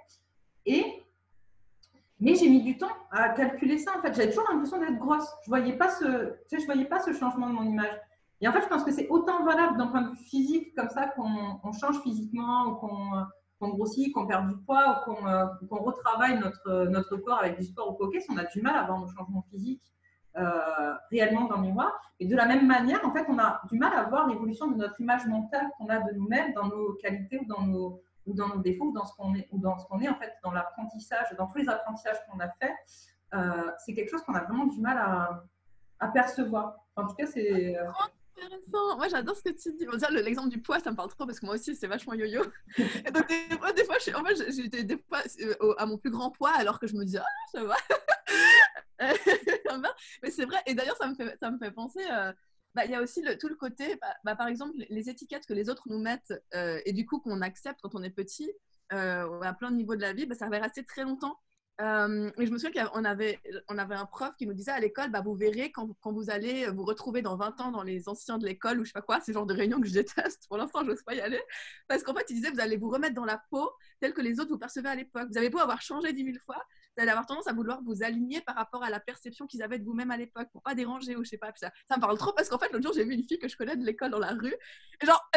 Mais j'ai mis du temps à calculer ça. En fait, j'avais toujours l'impression d'être grosse. Je voyais pas je voyais pas ce changement de mon image. Et en fait, je pense que c'est autant valable d'un point de vue physique, comme ça, qu'on change physiquement, ou qu'on grossit, qu'on perd du poids, ou qu'on retravaille notre corps avec du sport ou quoi, si on a du mal à voir nos changements physiques réellement dans le miroir. Et de la même manière, en fait, on a du mal à voir l'évolution de notre image mentale qu'on a de nous-mêmes, dans nos qualités ou dans nos défauts, ou dans ce qu'on est en fait, dans l'apprentissage, dans tous les apprentissages qu'on a fait. C'est quelque chose qu'on a vraiment du mal à percevoir. En tout cas, c'est intéressant. Moi, j'adore ce que tu dis. Bon, dire l'exemple du poids, ça me parle trop parce que moi aussi, c'est vachement yo-yo. Et donc, des fois, j'étais des fois à mon plus grand poids alors que je me dis, ah, ça va. Mais c'est vrai. Et d'ailleurs, ça me fait penser. Il y a aussi tout le côté, par exemple, les étiquettes que les autres nous mettent et du coup qu'on accepte quand on est petit à plein de niveaux de la vie, ça va rester très longtemps. Et je me souviens qu'on avait un prof qui nous disait à l'école, vous verrez quand vous allez vous retrouver dans 20 ans dans les anciens de l'école ou je sais pas quoi, c'est le genre de réunion que je déteste. Pour l'instant, je n'ose pas y aller. Parce qu'en fait, il disait, vous allez vous remettre dans la peau telle que les autres vous percevaient à l'époque. Vous avez beau avoir changé 10 000 fois, vous allez avoir tendance à vouloir vous aligner par rapport à la perception qu'ils avaient de vous-même à l'époque pour pas déranger ou je sais pas. Puis ça me parle trop parce qu'en fait, l'autre jour, j'ai vu une fille que je connais de l'école dans la rue. Et genre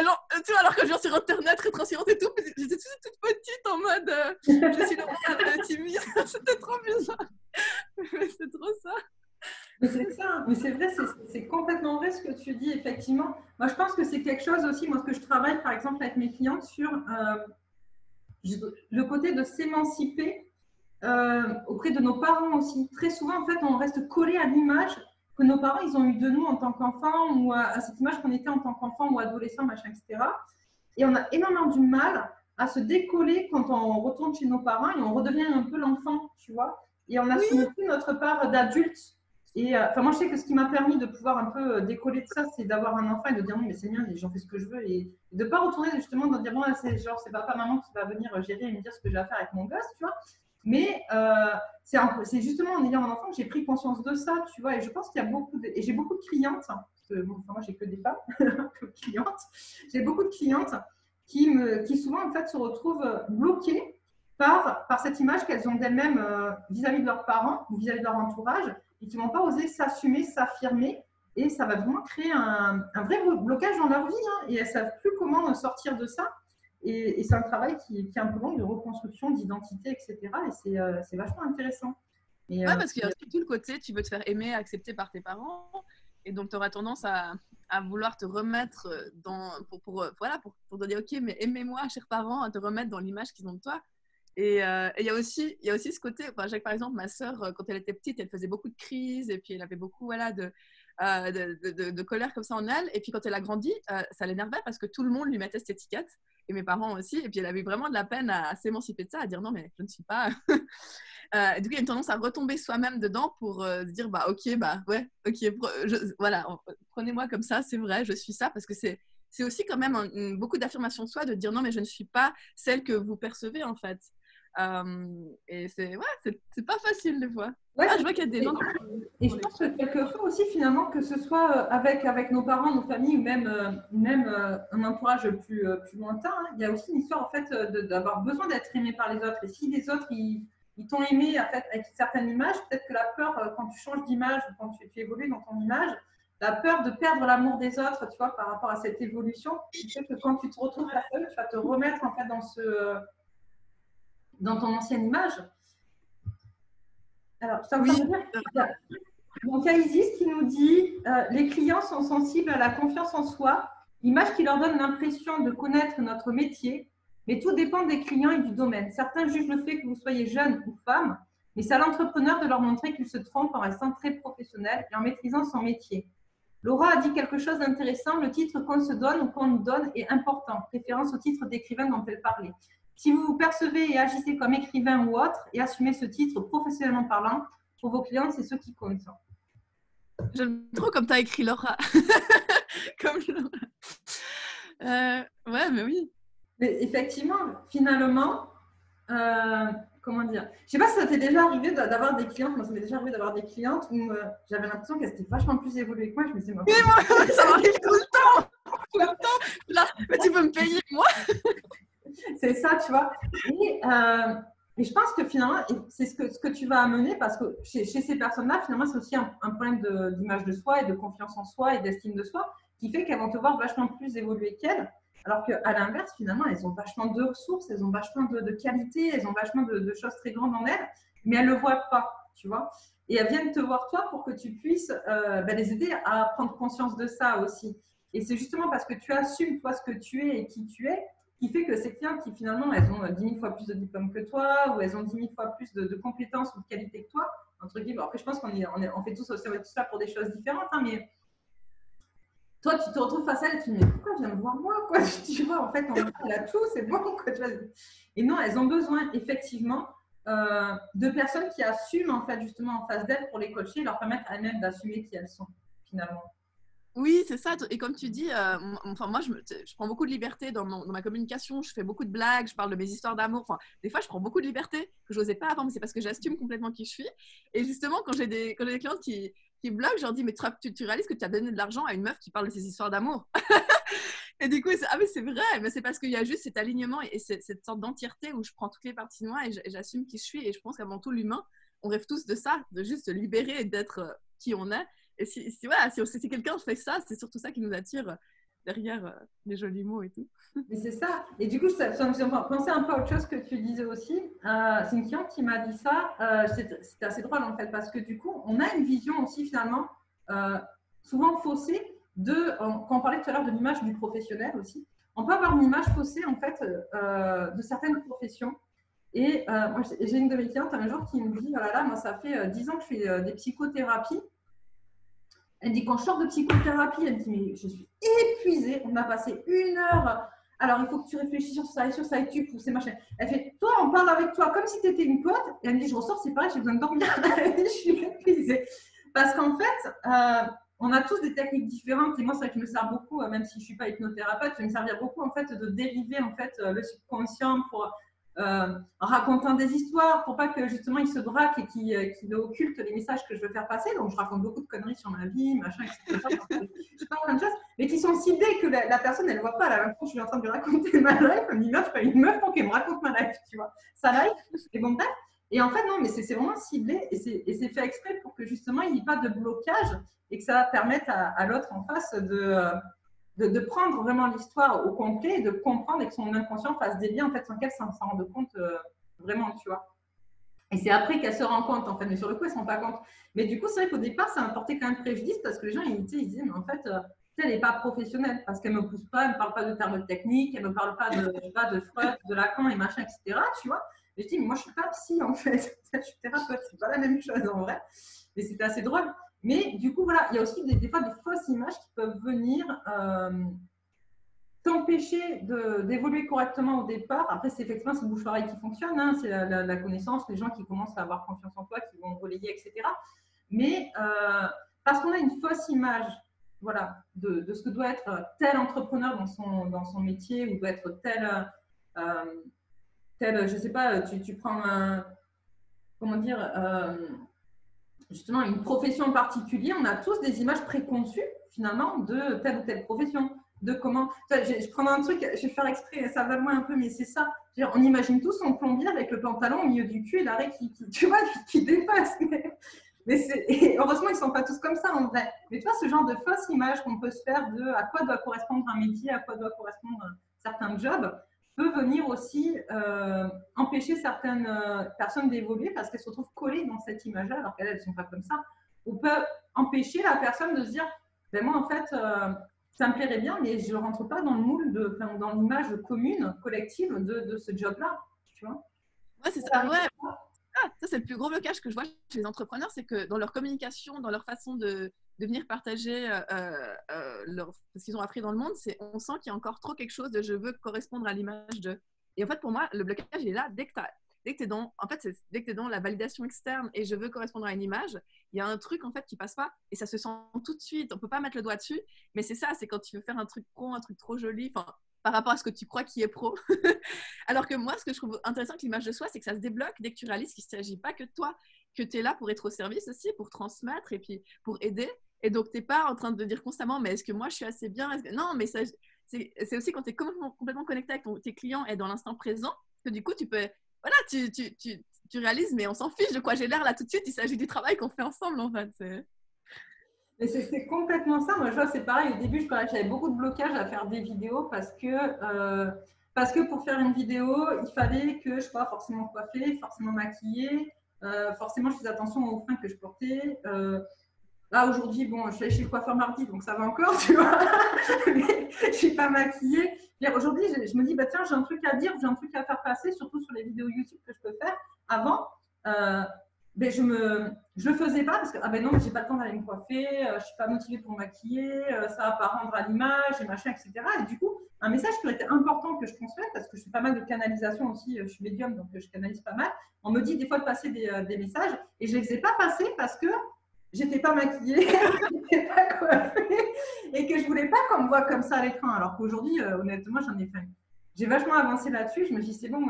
tu vois, alors que je viens sur Internet, très transparente et tout, j'étais toute petite en mode je suis la timide. C'était trop bizarre. C'est trop ça. Mais c'est ça, mais c'est vrai, c'est complètement vrai ce que tu dis, effectivement. Moi, je pense que c'est quelque chose aussi, moi, ce que je travaille, par exemple, avec mes clientes sur le côté de s'émanciper auprès de nos parents aussi. Très souvent, en fait, on reste collé à l'image que nos parents, ils ont eu de nous en tant qu'enfants ou à cette image qu'on était en tant qu'enfant ou adolescent, machin, etc. Et on a énormément du mal à se décoller quand on retourne chez nos parents et on redevient un peu l'enfant, tu vois. Et on n'assume plus notre part d'adulte. Et moi, je sais que ce qui m'a permis de pouvoir un peu décoller de ça, c'est d'avoir un enfant et de dire non, mais c'est bien, j'en fais ce que je veux. Et de ne pas retourner justement dans dire bon, c'est papa, maman qui va venir gérer et me dire ce que j'ai à faire avec mon gosse, tu vois. Mais c'est justement en ayant un enfant que j'ai pris conscience de ça, tu vois. Et je pense qu'il y a et j'ai beaucoup de clientes, parce que moi, j'ai que des femmes comme clientes. J'ai beaucoup de clientes qui souvent, en fait, se retrouvent bloquées par cette image qu'elles ont d'elles-mêmes vis-à-vis de leurs parents ou vis-à-vis de leur entourage et qui ne vont pas oser s'assumer, s'affirmer. Et ça va vraiment créer un vrai blocage dans leur vie. Hein, et elles ne savent plus comment sortir de ça. Et c'est un travail qui est un peu long de reconstruction d'identité, etc. Et c'est vachement intéressant. Ouais, parce qu'il y a aussi tout le côté, tu veux te faire aimer, accepter par tes parents. Et donc, tu auras tendance à vouloir te remettre pour te dire, ok, mais aimez-moi, chers parents, à te remettre dans l'image qu'ils ont de toi. Et il y a aussi ce côté, par exemple, ma sœur, quand elle était petite, elle faisait beaucoup de crises et puis elle avait beaucoup de colère comme ça en elle. Et puis quand elle a grandi, ça l'énervait parce que tout le monde lui mettait cette étiquette. et mes parents aussi. Et puis, elle avait vraiment de la peine à s'émanciper de ça, à dire non, mais je ne suis pas. Du coup, il y a une tendance à retomber soi-même dedans pour se dire bah, ok, bah ouais, ok, voilà, prenez-moi comme ça, c'est vrai, je suis ça, parce que c'est aussi quand même beaucoup d'affirmation de soi de dire non, mais je ne suis pas celle que vous percevez en fait. Et c'est pas facile des fois. Ouais, Ah, je vois qu'il y a des gens. et je pense que quelquefois aussi, finalement, que ce soit avec nos parents, nos familles ou même un entourage plus lointain, hein, il y a aussi une histoire en fait d'avoir besoin d'être aimé par les autres. Et si les autres ils t'ont aimé en fait, avec une certaine image, peut-être que la peur, quand tu changes d'image ou quand tu évolues dans ton image, la peur de perdre l'amour des autres, tu vois, par rapport à cette évolution, qui fait que quand tu te retrouves la seule, tu vas te remettre en fait dans ton ancienne image. Alors, je t'entends dire. Donc, il y a Isis qui nous dit les clients sont sensibles à la confiance en soi, image qui leur donne l'impression de connaître notre métier, mais tout dépend des clients et du domaine. Certains jugent le fait que vous soyez jeune ou femme, mais c'est à l'entrepreneur de leur montrer qu'il se trompe en restant très professionnel et en maîtrisant son métier. Laura a dit quelque chose d'intéressant, le titre qu'on se donne ou qu'on nous donne est important, référence au titre d'écrivain dont elle parlait. Si vous vous percevez et agissez comme écrivain ou autre et assumez ce titre professionnellement parlant, pour vos clients, c'est ce qui compte. J'aime trop comme tu as écrit Laura. Comme Laura. Ouais, mais oui. Mais effectivement, finalement, comment dire, je sais pas si ça t'est déjà arrivé d'avoir des clientes. Moi, ça m'est déjà arrivé d'avoir des clientes où j'avais l'impression qu'elles étaient vachement plus évoluées que moi. Je me disais, mais moi, ça m'arrive tout le temps. Tout le temps. Là, mais tu peux me payer, moi. C'est ça, tu vois. Et je pense que finalement, c'est ce que tu vas amener parce que chez ces personnes-là, finalement, c'est aussi un problème d'image de soi et de confiance en soi et d'estime de soi qui fait qu'elles vont te voir vachement plus évoluer qu'elles. Alors qu'à l'inverse, finalement, elles ont vachement de ressources, elles ont vachement de qualités, elles ont vachement de choses très grandes en elles, mais elles ne le voient pas, tu vois. Et elles viennent te voir toi pour que tu puisses les aider à prendre conscience de ça aussi. Et c'est justement parce que tu assumes toi ce que tu es et qui tu es qui fait que ces clientes qui finalement, elles ont 10 000 fois plus de diplômes que toi ou elles ont 10 000 fois plus de compétences ou de qualités que toi, entre guillemets. Après, je pense qu'on fait tous ça pour des choses différentes, hein, mais toi, tu te retrouves face à elle et tu te dis, mais pourquoi je viens me voir moi quoi? Tu vois, en fait, elle a tout, c'est bon. Quoi, tu vois. Et non, elles ont besoin effectivement de personnes qui assument en fait justement en face d'elles pour les coacher et leur permettre à elles-mêmes d'assumer qui elles sont finalement. Oui, c'est ça. Et comme tu dis, enfin, moi, je prends beaucoup de liberté dans ma communication. Je fais beaucoup de blagues, je parle de mes histoires d'amour. Enfin, des fois, je prends beaucoup de liberté que je n'osais pas avant, mais c'est parce que j'assume complètement qui je suis. Et justement, quand j'ai des clientes qui bloquent, je leur dis, mais tu réalises que tu as donné de l'argent à une meuf qui parle de ses histoires d'amour. Et du coup, ah mais c'est vrai, mais c'est parce qu'il y a juste cet alignement et cette sorte d'entièreté où je prends toutes les parties de moi et j'assume qui je suis. Et je pense qu'avant tout, l'humain, on rêve tous de ça, de juste se libérer et d'être qui on est. Et si quelqu'un fait ça, c'est surtout ça qui nous attire derrière les jolis mots et tout. Mais c'est ça. Et du coup, ça me fait penser un peu à autre chose que tu disais aussi. C'est une cliente qui m'a dit ça. C'était assez drôle en fait, parce que du coup, on a une vision aussi finalement souvent faussée quand on parlait tout à l'heure de l'image du professionnel aussi. On peut avoir une image faussée en fait de certaines professions. Et moi, j'ai une de mes clientes un jour qui me dit, voilà, là, moi, ça fait 10 ans que je fais des psychothérapies. Elle dit, quand je sors de psychothérapie, elle me dit, mais je suis épuisée. On a passé 1 heure. Alors, il faut que tu réfléchisses sur ça et tu pousses et machin. Elle fait, toi, on parle avec toi comme si tu étais une pote. Et elle me dit, je ressors, c'est pareil, j'ai besoin de dormir. Je suis épuisée. Parce qu'en fait, on a tous des techniques différentes. Et moi, c'est vrai que je me sers beaucoup, même si je ne suis pas hypnothérapeute, je vais me servir beaucoup en fait, de dériver en fait, le subconscient pour en racontant des histoires pour pas que justement il se braque et qu'il occulte les messages que je veux faire passer. Donc je raconte beaucoup de conneries sur ma vie, machin, etc. Je parle plein de choses, mais qui sont ciblées que la personne elle voit pas. Là, même quand je suis en train de lui raconter ma life, elle me dit non, je suis pas une meuf pour qu'elle me raconte ma life, tu vois, sa life. Et bon bref. Et en fait non, mais c'est vraiment ciblé et c'est fait exprès pour que justement il n'y ait pas de blocage et que ça permette à l'autre en face de prendre vraiment l'histoire au complet et de comprendre et que son inconscient fasse des liens en fait sans qu'elle s'en rende compte vraiment, tu vois. Et c'est après qu'elle se rend compte en fait, mais sur le coup elle ne se rend pas compte. Mais du coup c'est vrai qu'au départ ça m'a porté quand même préjudice parce que les gens ils disaient mais en fait elle n'est pas professionnelle parce qu'elle ne me pousse pas, elle ne me parle pas de termes techniques, elle ne me parle pas de Freud, de Lacan et machin, etc. Tu vois. Et je dis mais moi je ne suis pas psy en fait, je suis thérapeute, c'est pas la même chose en vrai. Mais c'était assez drôle. Mais du coup, voilà, il y a aussi des fois des fausses images qui peuvent venir t'empêcher d'évoluer correctement au départ. Après, c'est effectivement ce bouche-oreille qui fonctionne, hein, c'est la connaissance, les gens qui commencent à avoir confiance en toi, qui vont relayer, etc. Mais parce qu'on a une fausse image, voilà, de ce que doit être tel entrepreneur dans son métier, ou doit être tel, je sais pas, tu prends comment dire, justement une profession en particulier, on a tous des images préconçues finalement de telle ou telle profession, de comment. Je prends un truc, je vais faire exprès, ça va loin un peu, mais c'est ça. On imagine tous son plombier avec le pantalon au milieu du cul et l'arrêt tu vois, qui dépasse. Et heureusement, ils ne sont pas tous comme ça en vrai. Mais tu vois, ce genre de fausse image qu'on peut se faire de à quoi doit correspondre un métier, à quoi doit correspondre certains jobs, peut venir aussi empêcher certaines personnes d'évoluer parce qu'elles se retrouvent collées dans cette image-là alors qu'elles ne sont pas comme ça. Ou peut empêcher la personne de se dire, ben moi en fait, ça me plairait bien, mais je ne rentre pas dans le moule, dans l'image commune, collective de ce job-là. Tu vois? Ouais, c'est ça. Ouais. Ça, c'est le plus gros blocage que je vois chez les entrepreneurs, c'est que dans leur communication, dans leur façon de venir partager ce qu'ils ont appris dans le monde, on sent qu'il y a encore trop quelque chose de je veux correspondre à l'image de. Et en fait, pour moi, le blocage, il est là dès que tu es dans, en fait, dès que tu es dans la validation externe et je veux correspondre à une image, il y a un truc en fait qui passe pas et ça se sent tout de suite. On peut pas mettre le doigt dessus, mais c'est ça, c'est quand tu veux faire un truc pro, un truc trop joli, enfin, par rapport à ce que tu crois qui est pro. Alors que moi, ce que je trouve intéressant avec l'image de soi, c'est que ça se débloque dès que tu réalises qu'il ne s'agit pas que de toi, que tu es là pour être au service aussi, pour transmettre et puis pour aider. Et donc, tu n'es pas en train de dire constamment, mais est-ce que moi, je suis assez bien? Non, mais c'est aussi quand tu es complètement connecté avec tes clients et dans l'instant présent, que du coup, tu peux… Voilà, tu réalises, mais on s'en fiche de quoi j'ai l'air là tout de suite. Il s'agit du travail qu'on fait ensemble, en fait. Mais c'est complètement ça. Moi, je vois, c'est pareil. Au début, je parlais que j'avais beaucoup de blocages à faire des vidéos parce que pour faire une vidéo, il fallait que je sois forcément coiffée, forcément maquillée, forcément, je faisais attention aux fringues que je portais. Là, aujourd'hui, bon, je suis allée chez le coiffeur mardi, donc ça va encore, tu vois. Mais je ne suis pas maquillée. Aujourd'hui, je me dis, bah, tiens, j'ai un truc à dire, j'ai un truc à faire passer, surtout sur les vidéos YouTube que je peux faire. Avant, ben, je le faisais pas parce que, ah ben non, mais j'ai pas le temps d'aller me coiffer, je suis pas motivée pour me maquiller, ça va pas rendre à l'image, et machin, etc. Et du coup, un message qui aurait été important que je transmette, parce que je fais pas mal de canalisation aussi, je suis médium, donc je canalise pas mal. On me dit des fois de passer des messages, et je les faisais pas passer parce que j'étais pas maquillée, j'étais pas coiffée, et que je voulais pas qu'on me voit comme ça à l'écran. Alors qu'aujourd'hui, honnêtement, j'ai vachement avancé là-dessus. Je me dis, c'est bon,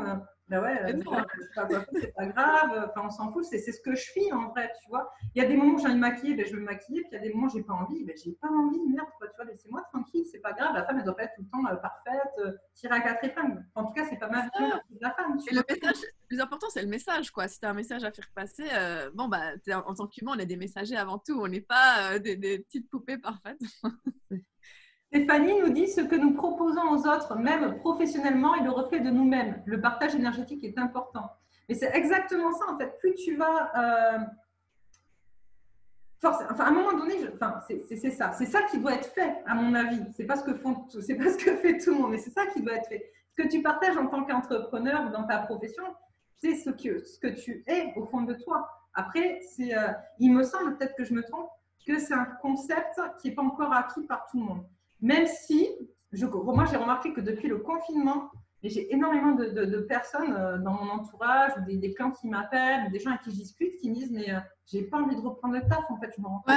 bah ouais, je suis pas coiffée, c'est pas grave, enfin, on s'en fout, c'est ce que je suis en vrai, tu vois. Il y a des moments où j'ai envie de me maquiller, ben, je vais me maquiller, puis il y a des moments où j'ai pas envie, ben, j'ai pas envie, merde, quoi, tu vois, laissez-moi tranquille, c'est pas grave, la femme, elle doit pas être tout le temps parfaite, tirée à 4 épingles. En tout cas, c'est pas ma vision de la femme. Et le message, le plus important, c'est le message, quoi. Si tu as un message à faire passer, bon, bah, en tant qu'humain, on est des messagers avant tout, on n'est pas des petites poupées parfaites. Stéphanie nous dit ce que nous proposons aux autres, même professionnellement, est le reflet de nous-mêmes. Le partage énergétique est important. Mais c'est exactement ça, en fait. Plus tu vas… à un moment donné, c'est ça. C'est ça qui doit être fait, à mon avis. C'est pas ce que fait tout le monde, mais c'est ça qui doit être fait. Ce que tu partages en tant qu'entrepreneur ou dans ta profession, c'est ce que tu es au fond de toi. Après, il me semble, peut-être que je me trompe, que c'est un concept qui n'est pas encore acquis par tout le monde. Même si, moi j'ai remarqué que depuis le confinement, et j'ai énormément de personnes dans mon entourage, ou des clients qui m'appellent, ou des gens avec qui je discute, qui me disent mais j'ai pas envie de reprendre le taf, en fait, je me rends compte.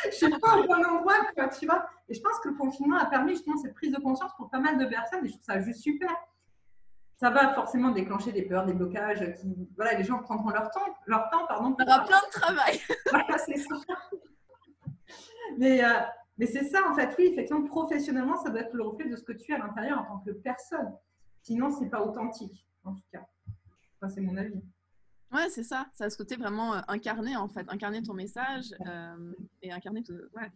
Je suis pas au bon endroit, quoi, tu vois. Et je pense que le confinement a permis justement cette prise de conscience pour pas mal de personnes, et je trouve ça juste super. Ça va forcément déclencher des peurs, des blocages, voilà, les gens prendront leur temps, pardon. Il y aura plein de travail. Voilà, c'est ça. Mais c'est ça, en fait, oui, effectivement, professionnellement, ça doit être le reflet de ce que tu es à l'intérieur en tant que personne. Sinon, c'est pas authentique, en tout cas. Enfin, c'est mon avis. Ouais, c'est ça. Ça a ce côté vraiment incarné, en fait. Incarner ton message et incarner tout. Ouais.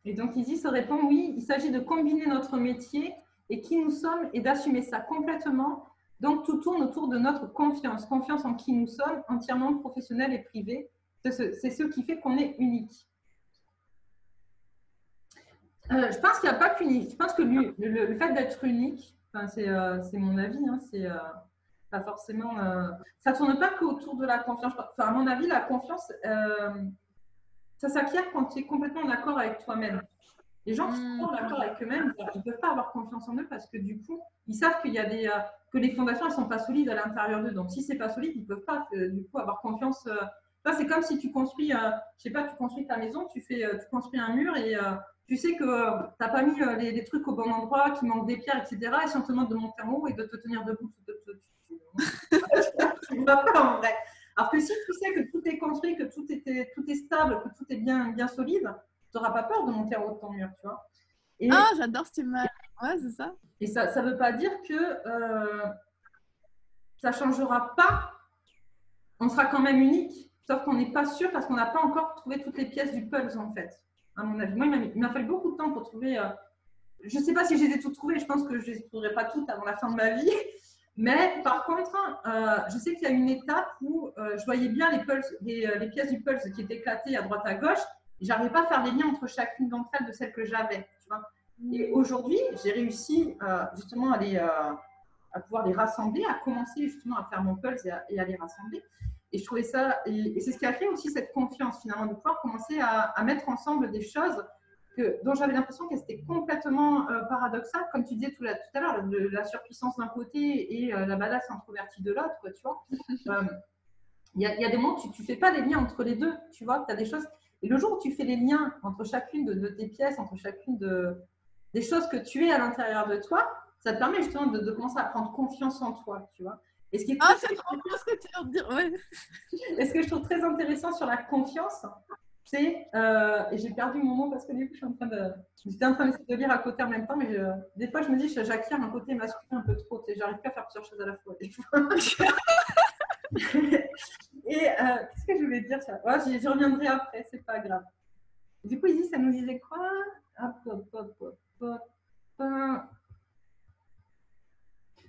Et donc, Izzy se répond, oui, il s'agit de combiner notre métier et qui nous sommes et d'assumer ça complètement. Donc, tout tourne autour de notre confiance. Confiance en qui nous sommes, entièrement professionnel et privé. C'est ce qui fait qu'on est unique. Je pense qu'il n'y a pas qu'unique. Je pense que le fait d'être unique, c'est mon avis, hein, c'est pas forcément. Ça ne tourne pas qu'autour de la confiance. Enfin, à mon avis, la confiance, ça s'acquiert quand tu es complètement en accord avec toi-même. Les gens qui sont pas d'accord avec eux-mêmes, ils ne peuvent pas avoir confiance en eux parce que du coup, ils savent qu'il y a que les fondations ne sont pas solides à l'intérieur d'eux. Donc, si ce n'est pas solide, ils ne peuvent pas du coup avoir confiance. C'est comme si tu construis, je sais pas, tu construis ta maison, tu construis un mur et tu sais que tu n'as pas mis les trucs au bon endroit, qu'il manque des pierres, etc. Et si on te demande de monter en haut et de te tenir debout, tu ne vas pas en vrai. Alors que si tu sais que tout est construit, que tout est stable, que tout est bien solide, tu n'auras pas peur de monter en haut de ton mur, tu vois. Et, j'adore cette image. Ouais, c'est ça. Et ça ne veut pas dire que ça ne changera pas. On sera quand même unique, sauf qu'on n'est pas sûr parce qu'on n'a pas encore trouvé toutes les pièces du puzzle, en fait, à mon avis. Moi, il m'a fallu beaucoup de temps pour trouver… je ne sais pas si je les ai toutes trouvées. Je pense que je ne les trouverai pas toutes avant la fin de ma vie. Mais par contre, je sais qu'il y a une étape où je voyais bien les pièces du puzzle qui étaient éclatées à droite à gauche. Je n'arrivais pas à faire les liens entre chacune d'entre elles de celles que j'avais. Et aujourd'hui, j'ai réussi justement à pouvoir les rassembler, à commencer justement à faire mon puzzle et à les rassembler. Et je trouvais ça, et c'est ce qui a fait aussi cette confiance finalement, de pouvoir commencer à mettre ensemble des choses dont j'avais l'impression qu'elles étaient complètement paradoxales, comme tu disais tout à l'heure, la surpuissance d'un côté et la badass introvertie de l'autre, tu vois. Il y a des moments où tu ne fais pas les liens entre les deux, tu vois, tu as des choses. Et le jour où tu fais les liens entre chacune de tes pièces, entre chacune des choses que tu es à l'intérieur de toi, ça te permet justement de commencer à prendre confiance en toi, tu vois. Et ce qui est c'est trop bien ce que tu viens de dire, ouais. Et ce que je trouve très intéressant sur la confiance, c'est, et j'ai perdu mon mot parce que du coup, j'étais en train d'essayer de lire à côté en même temps, mais des fois, je me dis, j'acquiers un côté masculin un peu trop, j'arrive pas à faire plusieurs choses à la fois. Des fois. Et qu'est-ce que je voulais dire ça? J'y reviendrai après, c'est pas grave. Du coup, Izzy, ça nous disait quoi?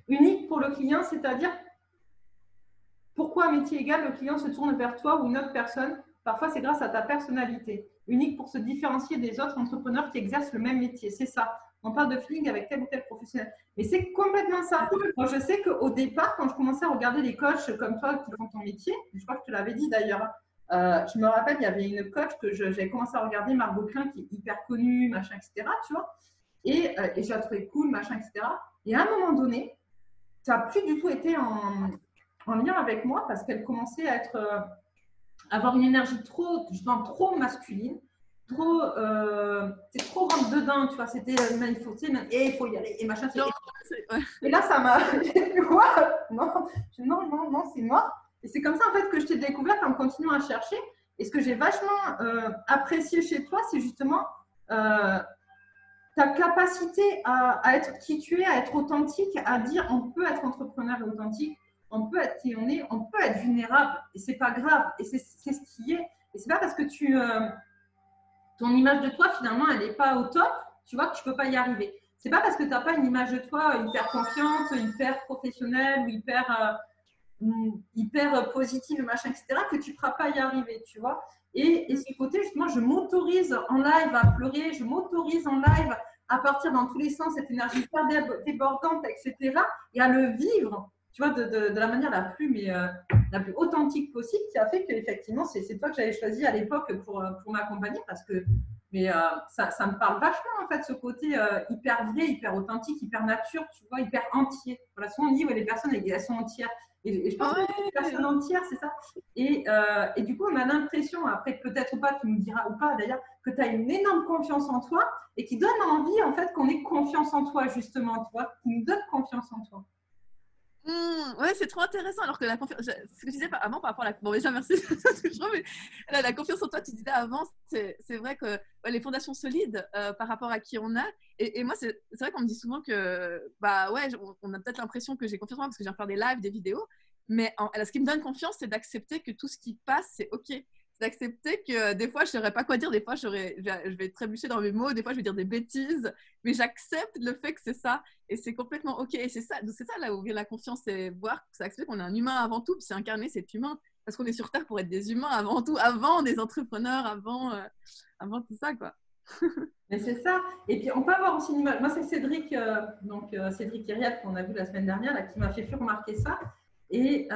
Unique pour le client, c'est-à-dire pourquoi à métier égal, le client se tourne vers toi ou une autre personne? Parfois, c'est grâce à ta personnalité. Unique pour se différencier des autres entrepreneurs qui exercent le même métier. C'est ça. On parle de feeling avec tel ou tel professionnel. Mais c'est complètement ça. Moi, je sais qu'au départ, quand je commençais à regarder les coachs comme toi qui font ton métier, je crois que tu l'avais dit d'ailleurs, je me rappelle, il y avait une coach que j'avais commencé à regarder, Margot Klein, qui est hyper connue, machin, etc. Tu vois, et je la trouvais cool, machin, etc. Et à un moment donné, ça n'a plus du tout été en lien avec moi parce qu'elle commençait à avoir une énergie trop masculine, trop rentre dedans, tu vois, c'était il faut y aller et machin. Et là, ça m'a non, c'est moi. Et c'est comme ça en fait que je t'ai découverte en continuant à chercher. Et ce que j'ai vachement apprécié chez toi, c'est justement ta capacité à être qui tu es, à être authentique, à dire on peut être entrepreneur et authentique, on peut être qui on est, on peut être vulnérable et c'est pas grave et c'est ce qui est. Et c'est pas parce que ton image de toi finalement elle n'est pas au top, tu vois, que tu peux pas y arriver. C'est pas parce que tu n'as pas une image de toi hyper confiante, hyper professionnelle ou hyper positive, machin, etc., que tu ne pourras pas y arriver, tu vois. Et ce côté, justement, je m'autorise en live à pleurer, je m'autorise en live à partir dans tous les sens, cette énergie hyper débordante, etc., et à le vivre, tu vois, de la manière la plus authentique possible, qui a fait qu'effectivement, c'est toi que j'avais choisi à l'époque pour m'accompagner, parce que ça me parle vachement, en fait, ce côté hyper vrai, hyper authentique, hyper nature, tu vois, hyper entier. Voilà, souvent on dit, ouais, les personnes, elles sont entières. Et je pense que c'est une personne entière, c'est ça. Et du coup, on a l'impression, après peut-être ou pas, tu nous diras ou pas d'ailleurs, que tu as une énorme confiance en toi et qui donne envie en fait qu'on ait confiance en toi justement, tu vois, qui nous donne confiance en toi. Ouais, c'est trop intéressant. Alors que la confiance, ce que tu disais avant par rapport à la… Bon, déjà, merci. Mais la confiance en toi, tu disais avant, c'est vrai que les fondations solides par rapport à qui on a. Et moi, c'est vrai qu'on me dit souvent que, bah ouais, on a peut-être l'impression que j'ai confiance en moi parce que je viens faire des lives, des vidéos. Mais ce qui me donne confiance, c'est d'accepter que tout ce qui passe, c'est OK. C'est d'accepter que des fois, je ne saurais pas quoi dire. Des fois, je vais trébucher dans mes mots. Des fois, je vais dire des bêtises. Mais j'accepte le fait que c'est ça. Et c'est complètement OK. Et c'est ça là où vient la confiance, c'est voir, c'est accepter qu'on est un humain avant tout, puis c'est incarner cet humain. Parce qu'on est sur Terre pour être des humains avant tout, avant des entrepreneurs, avant tout ça, quoi. Mais c'est ça. Et puis, on peut avoir aussi une image. Moi, c'est Cédric, Cédric Iriad, qu'on a vu la semaine dernière, là, qui m'a fait remarquer ça. Et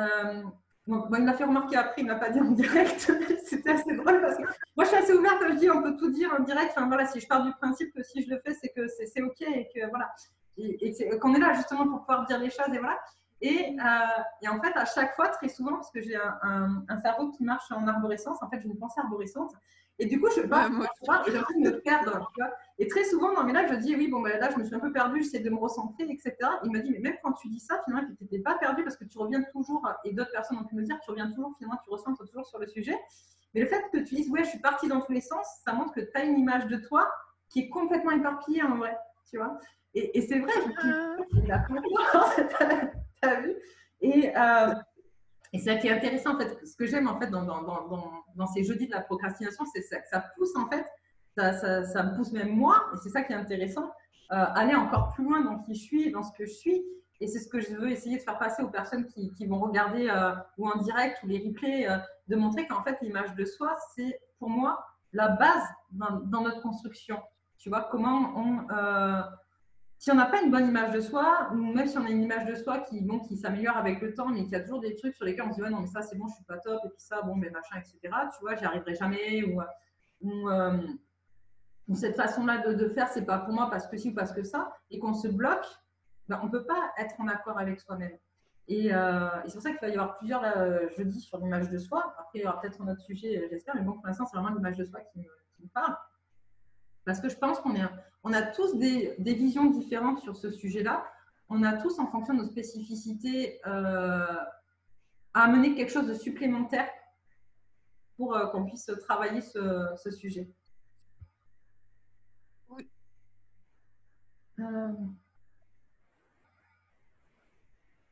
il m'a fait remarquer après, il ne m'a pas dit en direct. C'était assez drôle parce que moi, je suis assez assez ouverte, je dis, on peut tout dire en direct. Enfin, voilà, si je pars du principe que si je le fais, c'est que c'est OK et que voilà. Et qu'on est là justement pour pouvoir dire les choses et voilà. Et en fait, à chaque fois, très souvent, parce que j'ai un cerveau qui marche en arborescence, en fait, j'ai une pensée arborescente. Et du coup, je parle et j'ai envie de me perdre. Tu vois. Et très souvent, dans mes lives, je dis oui, bon, ben, là, je me suis un peu perdue, j'essaie de me recentrer, etc. Il m'a dit, mais même quand tu dis ça, finalement, tu n'étais pas perdue parce que tu reviens toujours, et d'autres personnes ont pu me dire, tu reviens toujours, finalement, tu recentres toujours sur le sujet. Mais le fait que tu dises, ouais, je suis partie dans tous les sens, ça montre que tu as une image de toi qui est complètement éparpillée en vrai. Tu vois. Et c'est vrai, je me dis, la confiance, t'as vu. Et c'est ça qui est intéressant, en fait. Ce que j'aime, en fait, dans ces jeudis de la procrastination, c'est que ça pousse, en fait, ça me pousse même moi, et c'est ça qui est intéressant, aller encore plus loin dans qui je suis, dans ce que je suis. Et c'est ce que je veux essayer de faire passer aux personnes qui vont regarder ou en direct ou les replays, de montrer qu'en fait, l'image de soi, c'est pour moi la base dans notre construction. Tu vois, comment si on n'a pas une bonne image de soi, ou même si on a une image de soi qui s'améliore avec le temps, mais qu'il y a toujours des trucs sur lesquels on se dit ouais, non, mais ça c'est bon, je suis pas top, et puis ça, bon, mais machin, etc. Tu vois, j'y arriverai jamais, ou cette façon-là de faire, c'est pas pour moi parce que ci ou parce que ça, et qu'on se bloque, ben, on ne peut pas être en accord avec soi-même. Et c'est pour ça qu'il va y avoir plusieurs jeudis sur l'image de soi. Après, il y aura peut-être un autre sujet, j'espère, mais bon, pour l'instant, c'est vraiment l'image de soi qui me parle. Parce que je pense qu'on a tous des visions différentes sur ce sujet-là. On a tous, en fonction de nos spécificités, à amener quelque chose de supplémentaire pour qu'on puisse travailler ce sujet. Oui.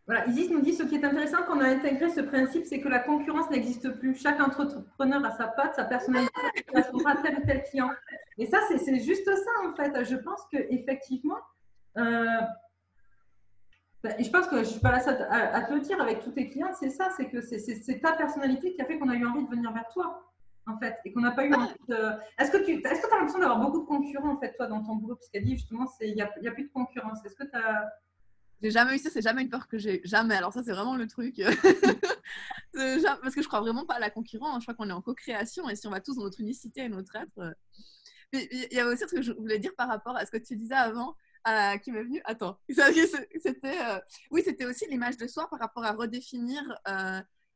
Voilà, Isis nous dit ce qui est intéressant quand on a intégré ce principe, c'est que la concurrence n'existe plus. Chaque entrepreneur a sa patte, sa personnalité, qui correspondra à tel ou tel client. Et ça, c'est juste ça en fait. Je pense qu'effectivement, je pense que je ne suis pas la seule à te le dire avec tous tes clients, c'est ça, c'est que c'est ta personnalité qui a fait qu'on a eu envie de venir vers toi, en fait, et qu'on n'a pas eu envie de… Est-ce que tu as l'impression d'avoir beaucoup de concurrents, en fait, toi, dans ton boulot, puisqu'elle dit justement, il n'y a plus de concurrence. Est-ce que tu as… J'ai jamais eu ça, c'est jamais une peur que j'ai. Jamais. Alors ça, c'est vraiment le truc. Parce que je crois vraiment pas à la concurrence. Je crois qu'on est en co-création et si on va tous dans notre unicité et notre être. Mais il y a aussi ce que je voulais dire par rapport à ce que tu disais avant, qui m'est venu. Attends. C'était, oui, c'était aussi l'image de soi par rapport à redéfinir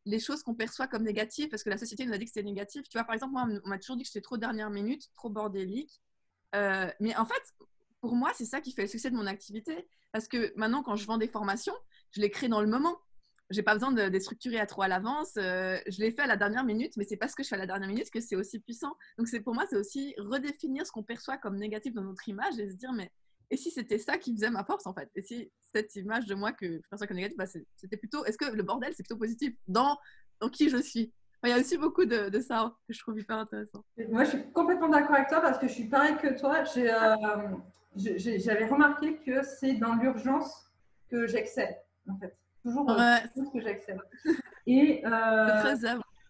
les choses qu'on perçoit comme négatives parce que la société nous a dit que c'était négatif. Tu vois, par exemple, moi, on m'a toujours dit que j'étais trop dernière minute, trop bordélique. Mais en fait, pour moi, c'est ça qui fait le succès de mon activité. Parce que maintenant, quand je vends des formations, je les crée dans le moment. Je n'ai pas besoin de les structurer à trop à l'avance. Je les fais à la dernière minute, mais c'est parce que je fais à la dernière minute que c'est aussi puissant. Donc, pour moi, c'est aussi redéfinir ce qu'on perçoit comme négatif dans notre image et se dire, mais et si c'était ça qui faisait ma force, en fait? Et si cette image de moi que je perçois comme négative, bah, c'était plutôt, est-ce que le bordel, c'est plutôt positif dans qui je suis? Il y a aussi beaucoup de ça que je trouve hyper intéressant. Moi, je suis complètement d'accord avec toi parce que je suis pareil que toi. J'avais remarqué que c'est dans l'urgence que j'excelle, en fait. Toujours que j'excelle. Et,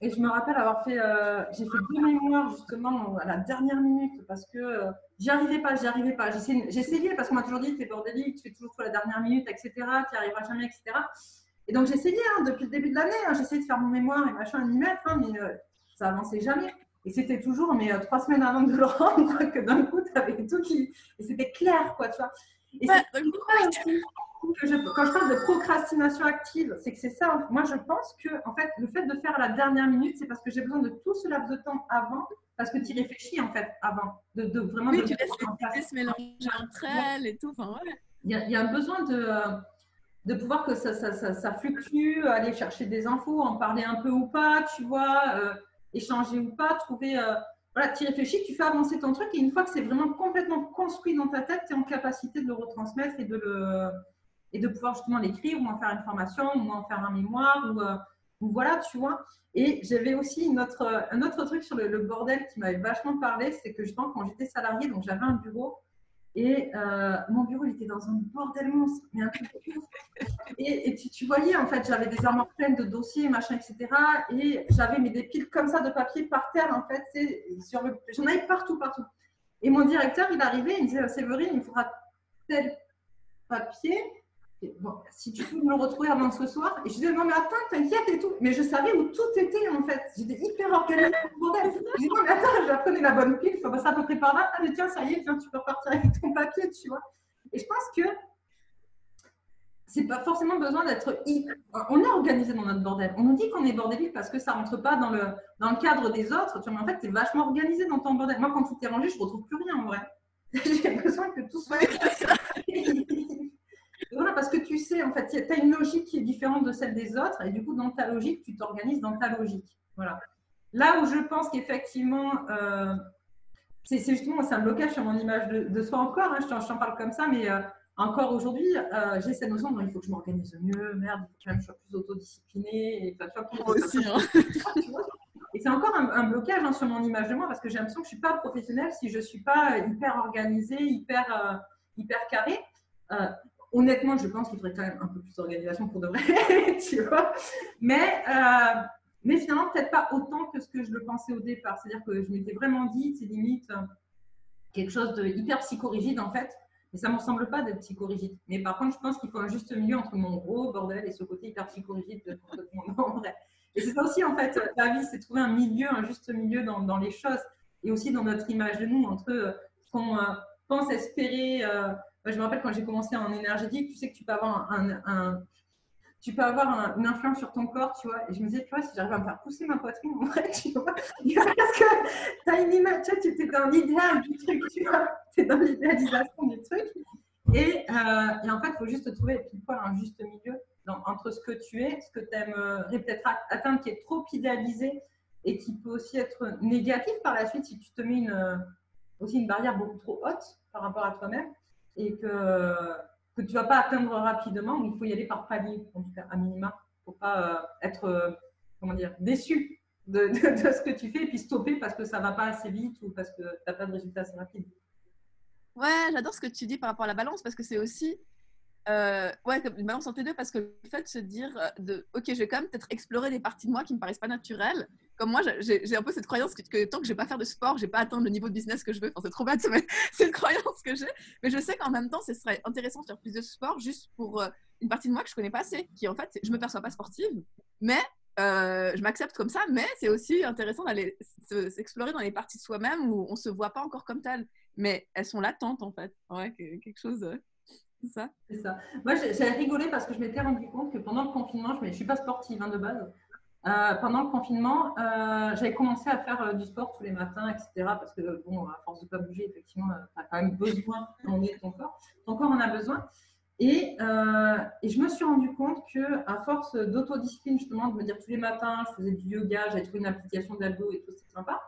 et je me rappelle avoir fait, j'ai fait 2 mémoires justement à la dernière minute parce que j'y arrivais pas. J'essayais parce qu'on m'a toujours dit t'es bordélique, tu fais toujours tout à la dernière minute, etc. Tu n'y arriveras jamais, etc. Et donc j'essayais depuis le début de l'année, j'essayais de faire mon mémoire et machin, m'y mettre, mais ça avançait jamais. Et c'était toujours 3 semaines avant de le rendre, que d'un coup, tu avais tout qui… Et c'était clair, quoi, tu vois. Et c'est ça aussi que quand je parle de procrastination active, c'est que c'est ça. Moi, je pense que, en fait, le fait de faire à la dernière minute, c'est parce que j'ai besoin de tout ce laps de temps avant, parce que tu y réfléchis, en fait, avant. Vraiment oui, tu laisses les idées se mélanger entre elles et tout. Enfin, ouais. Il y a un besoin de pouvoir que ça fluctue, aller chercher des infos, en parler un peu ou pas, tu vois, échanger ou pas, trouver… voilà, tu réfléchis, tu fais avancer ton truc et une fois que c'est vraiment complètement construit dans ta tête, tu es en capacité de le retransmettre et de pouvoir justement l'écrire ou en faire une formation ou en faire un mémoire ou voilà, tu vois. Et j'avais aussi un autre truc sur le bordel qui m'avait vachement parlé, c'est que justement quand j'étais salariée, donc j'avais un bureau et mon bureau il était dans un bordel monstre, mais un truc de ouf. Et tu voyais, en fait, j'avais des armoires pleines de dossiers, machin, etc. Et j'avais des piles comme ça de papier par terre, en fait. J'en avais partout. Et mon directeur, il arrivait, il me disait, Séverine, il me faudra tel papier. Bon, si tu peux me le retrouver avant ce soir. Et je disais, non, mais attends, t'inquiète et tout. Mais je savais où tout était, en fait. J'étais hyper organisée. Je dis, non, mais attends, j'apprenais la bonne pile. Il faut passer à peu près par là. Ah, mais tiens, ça y est, tiens, tu peux repartir avec ton papier, tu vois. Et je pense que c'est pas forcément besoin d'être. On est organisé dans notre bordel. On nous dit qu'on est bordélique parce que ça rentre pas dans le cadre des autres. Tu vois, mais en fait, tu es vachement organisé dans ton bordel. Moi, quand tout est rangé, je retrouve plus rien en vrai. J'ai besoin que tout soit. Voilà, parce que tu sais, en fait, tu as une logique qui est différente de celle des autres, et du coup, dans ta logique, tu t'organises dans ta logique. Voilà. Là où je pense qu'effectivement, c'est justement, c'est un blocage sur mon image de soi encore, hein, je t'en parle comme ça, mais encore aujourd'hui, j'ai cette notion, il faut que je m'organise mieux, merde, il faut que je sois plus autodisciplinée, et, tu vois, moi aussi, hein. Et c'est encore un blocage hein, sur mon image de moi, parce que j'ai l'impression que je ne suis pas professionnelle si je ne suis pas hyper organisée, hyper carrée. Honnêtement, je pense qu'il faudrait quand même un peu plus d'organisation pour de vrai, tu vois. Mais finalement, peut-être pas autant que ce que je le pensais au départ. C'est-à-dire que je m'étais vraiment dit, c'est limite quelque chose de hyper psychorigide en fait. Mais ça ne me semble pas d'être psychorigide. Mais par contre, je pense qu'il faut un juste milieu entre mon gros bordel et ce côté hyper psychorigide de tout le monde en vrai. Et c'est ça aussi en fait, la vie, c'est trouver un milieu, un juste milieu dans les choses. Et aussi dans notre image de nous, entre ce qu'on pense espérer. Je me rappelle quand j'ai commencé en énergétique, tu sais que tu peux avoir une influence sur ton corps, tu vois. Et je me disais, tu vois, si j'arrive à me faire pousser ma poitrine, en vrai, tu vois, parce que tu as une image, tu es dans l'idéal du truc, tu vois, tu es dans l'idéalisation du truc. Et en fait, il faut juste trouver pile poil un juste milieu entre ce que tu es, ce que tu aimerais peut-être atteindre qui est trop idéalisé et qui peut aussi être négatif par la suite si tu te mets aussi une barrière beaucoup trop haute par rapport à toi-même. Et que tu ne vas pas atteindre rapidement, mais il faut y aller par palier, en tout cas, à minima, pour ne pas être déçu de ce que tu fais et puis stopper parce que ça ne va pas assez vite ou parce que tu n'as pas de résultats assez rapides. Ouais, j'adore ce que tu dis par rapport à la balance parce que c'est aussi comme une balance entre les deux parce que le fait de se dire ok, je vais quand même peut-être explorer des parties de moi qui me paraissent pas naturelles. Comme moi, j'ai un peu cette croyance que tant que je vais pas faire de sport, je vais pas atteindre le niveau de business que je veux. Enfin, c'est trop bête, mais c'est une croyance que j'ai. Mais je sais qu'en même temps, ce serait intéressant de faire plus de sport juste pour une partie de moi que je connais pas assez, qui en fait, je me perçois pas sportive, mais je m'accepte comme ça. Mais c'est aussi intéressant d'aller s'explorer dans les parties de soi-même où on se voit pas encore comme tel, mais elles sont latentes en fait. Ouais, quelque chose. Ça. C'est ça. Moi, j'ai rigolé parce que je m'étais rendu compte que pendant le confinement, je ne suis pas sportive hein, de base. Pendant le confinement, j'avais commencé à faire du sport tous les matins, etc. Parce que, bon, à force de ne pas bouger, effectivement, tu as quand même besoin d'emmener ton corps. Ton corps en a besoin. Et je me suis rendu compte qu'à force d'autodiscipline, justement, de me dire tous les matins, je faisais du yoga, j'avais trouvé une application d'algo et tout, c'était sympa.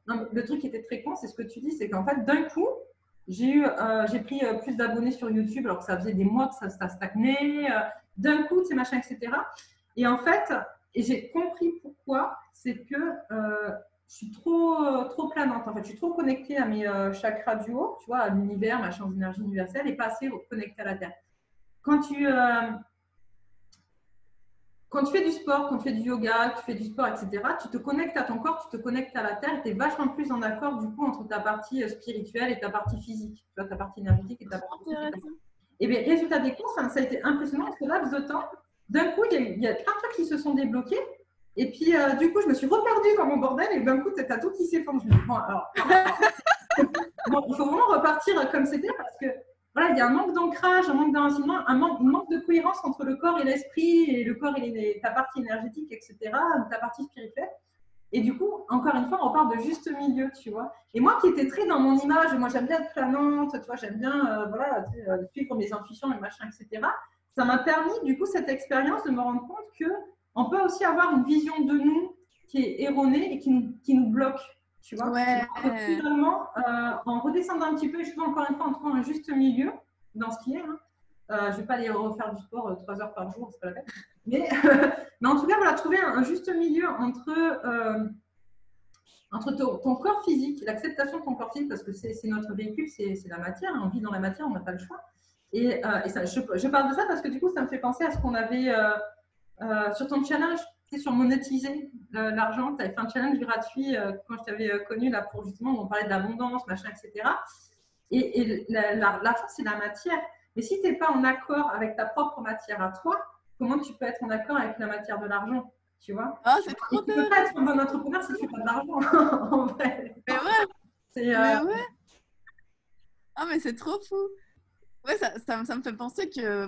Non, le truc qui était très con, c'est ce que tu dis, c'est qu'en fait, d'un coup, j'ai pris plus d'abonnés sur YouTube alors que ça faisait des mois que ça stagnait. D'un coup, ces machins, etc. Et en fait, j'ai compris pourquoi. C'est que je suis trop planante. En fait, je suis trop connectée à mes chakras du haut, tu vois, à l'univers, ma chambre d'énergie universelle, et pas assez connectée à la Terre. Quand tu fais du sport, quand tu fais du yoga, tu fais du sport, etc., tu te connectes à ton corps, tu te connectes à la terre et tu es vachement plus en accord du coup entre ta partie spirituelle et ta partie physique, tu vois, ta partie énergétique et ta partie physique. Et bien, résultat des courses, ça a été impressionnant parce que laps de temps, d'un coup, il y a plein de trucs qui se sont débloqués. Et puis, du coup, je me suis reperdue dans mon bordel et d'un coup, tu as tout qui s'effondre. Je me dis, bon, alors, bon, il faut vraiment repartir comme c'était parce que voilà, il y a un manque d'ancrage, un manque d'enracinement, un manque de cohérence entre le corps et l'esprit, et le corps et ta partie énergétique, etc., ou ta partie spirituelle. Et du coup, encore une fois, on parle de juste milieu, tu vois. Et moi qui étais très dans mon image, moi j'aime bien être planante, tu vois, j'aime bien suivre mes intuitions, mes machins, etc. Ça m'a permis, du coup, cette expérience de me rendre compte qu'on peut aussi avoir une vision de nous qui est erronée et qui nous bloque. Tu vois, ouais. finalement, en redescendant un petit peu, je trouve encore une fois en trouvant un juste milieu dans ce qui est. Hein. Je ne vais pas aller refaire du sport 3 heures par jour, c'est pas la peine. Mais en tout cas, voilà, trouver un juste milieu entre ton corps physique, l'acceptation de ton corps physique, parce que c'est notre véhicule, c'est la matière. Hein, on vit dans la matière, on n'a pas le choix. Et ça, je parle de ça parce que du coup, ça me fait penser à ce qu'on avait sur ton challenge. Sur monétiser l'argent, tu avais fait un challenge gratuit quand je t'avais connu là pour justement, on parlait de l'abondance, machin, etc. Et l'argent, c'est la matière. Mais si tu n'es pas en accord avec ta propre matière à toi, comment tu peux être en accord avec la matière de l'argent, tu vois? Ah, c'est Et trop tu ne peux pas être un intéressant. bon entrepreneur si tu fais pas de l'argent, en vrai. Mais ouais, C'est, mais ouais. Ah, mais c'est trop fou. Ouais, ça me fait penser que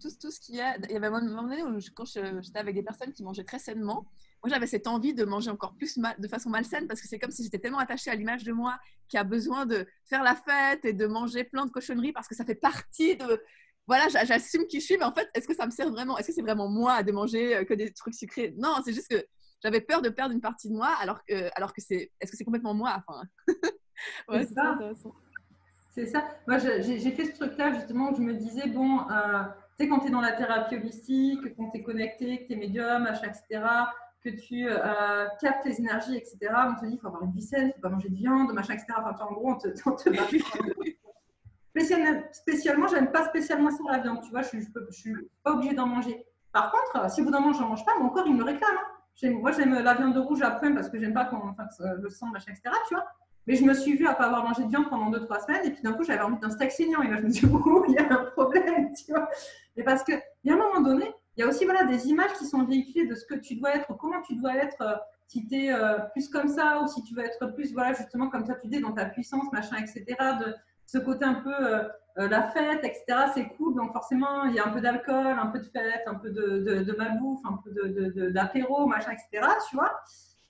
tout ce qu'il y a. Il y avait un moment donné où, j'étais avec des personnes qui mangeaient très sainement, moi j'avais cette envie de manger encore plus de façon malsaine parce que c'est comme si j'étais tellement attachée à l'image de moi qui a besoin de faire la fête et de manger plein de cochonneries parce que ça fait partie de. Voilà, j'assume qui je suis, mais en fait, est-ce que ça me sert vraiment? Est-ce que c'est vraiment moi de manger que des trucs sucrés? Non, c'est juste que j'avais peur de perdre une partie de moi alors que c'est. Est-ce que c'est complètement moi? Enfin, ouais, c'est trop ça. intéressant. C'est ça. Moi, j'ai fait ce truc-là justement où je me disais, bon, tu sais, quand tu es dans la thérapie holistique, quand tu es connecté, que tu es médium, machin, etc., que tu captes tes énergies, etc., on te dit, il faut avoir une vie saine, il ne faut pas manger de viande, machin, etc. Enfin, en gros, on te bat. Spécialement, j'aime pas spécialement ça la viande, tu vois, je suis pas obligée d'en manger. Par contre, si au bout d'un moment, j'en mange pas, mon corps, il me réclame. Moi, j'aime la viande rouge après parce que j'aime pas le sang, machin, etc., tu vois. Mais je me suis vue à pas avoir mangé de viande pendant 2-3 semaines et puis d'un coup, j'avais envie d'un steak saignant. Et là, je me dis, ouh, il y a un problème, tu vois. Et parce qu'il y a un moment donné, il y a aussi voilà, des images qui sont véhiculées de ce que tu dois être, comment tu dois être, si tu es plus comme ça ou si tu veux être plus, voilà, justement, comme ça, tu dis, dans ta puissance, machin, etc., de ce côté un peu la fête, etc., c'est cool. Donc forcément, il y a un peu d'alcool, un peu de fête, un peu de malbouffe, un peu d'apéro, machin, etc., tu vois.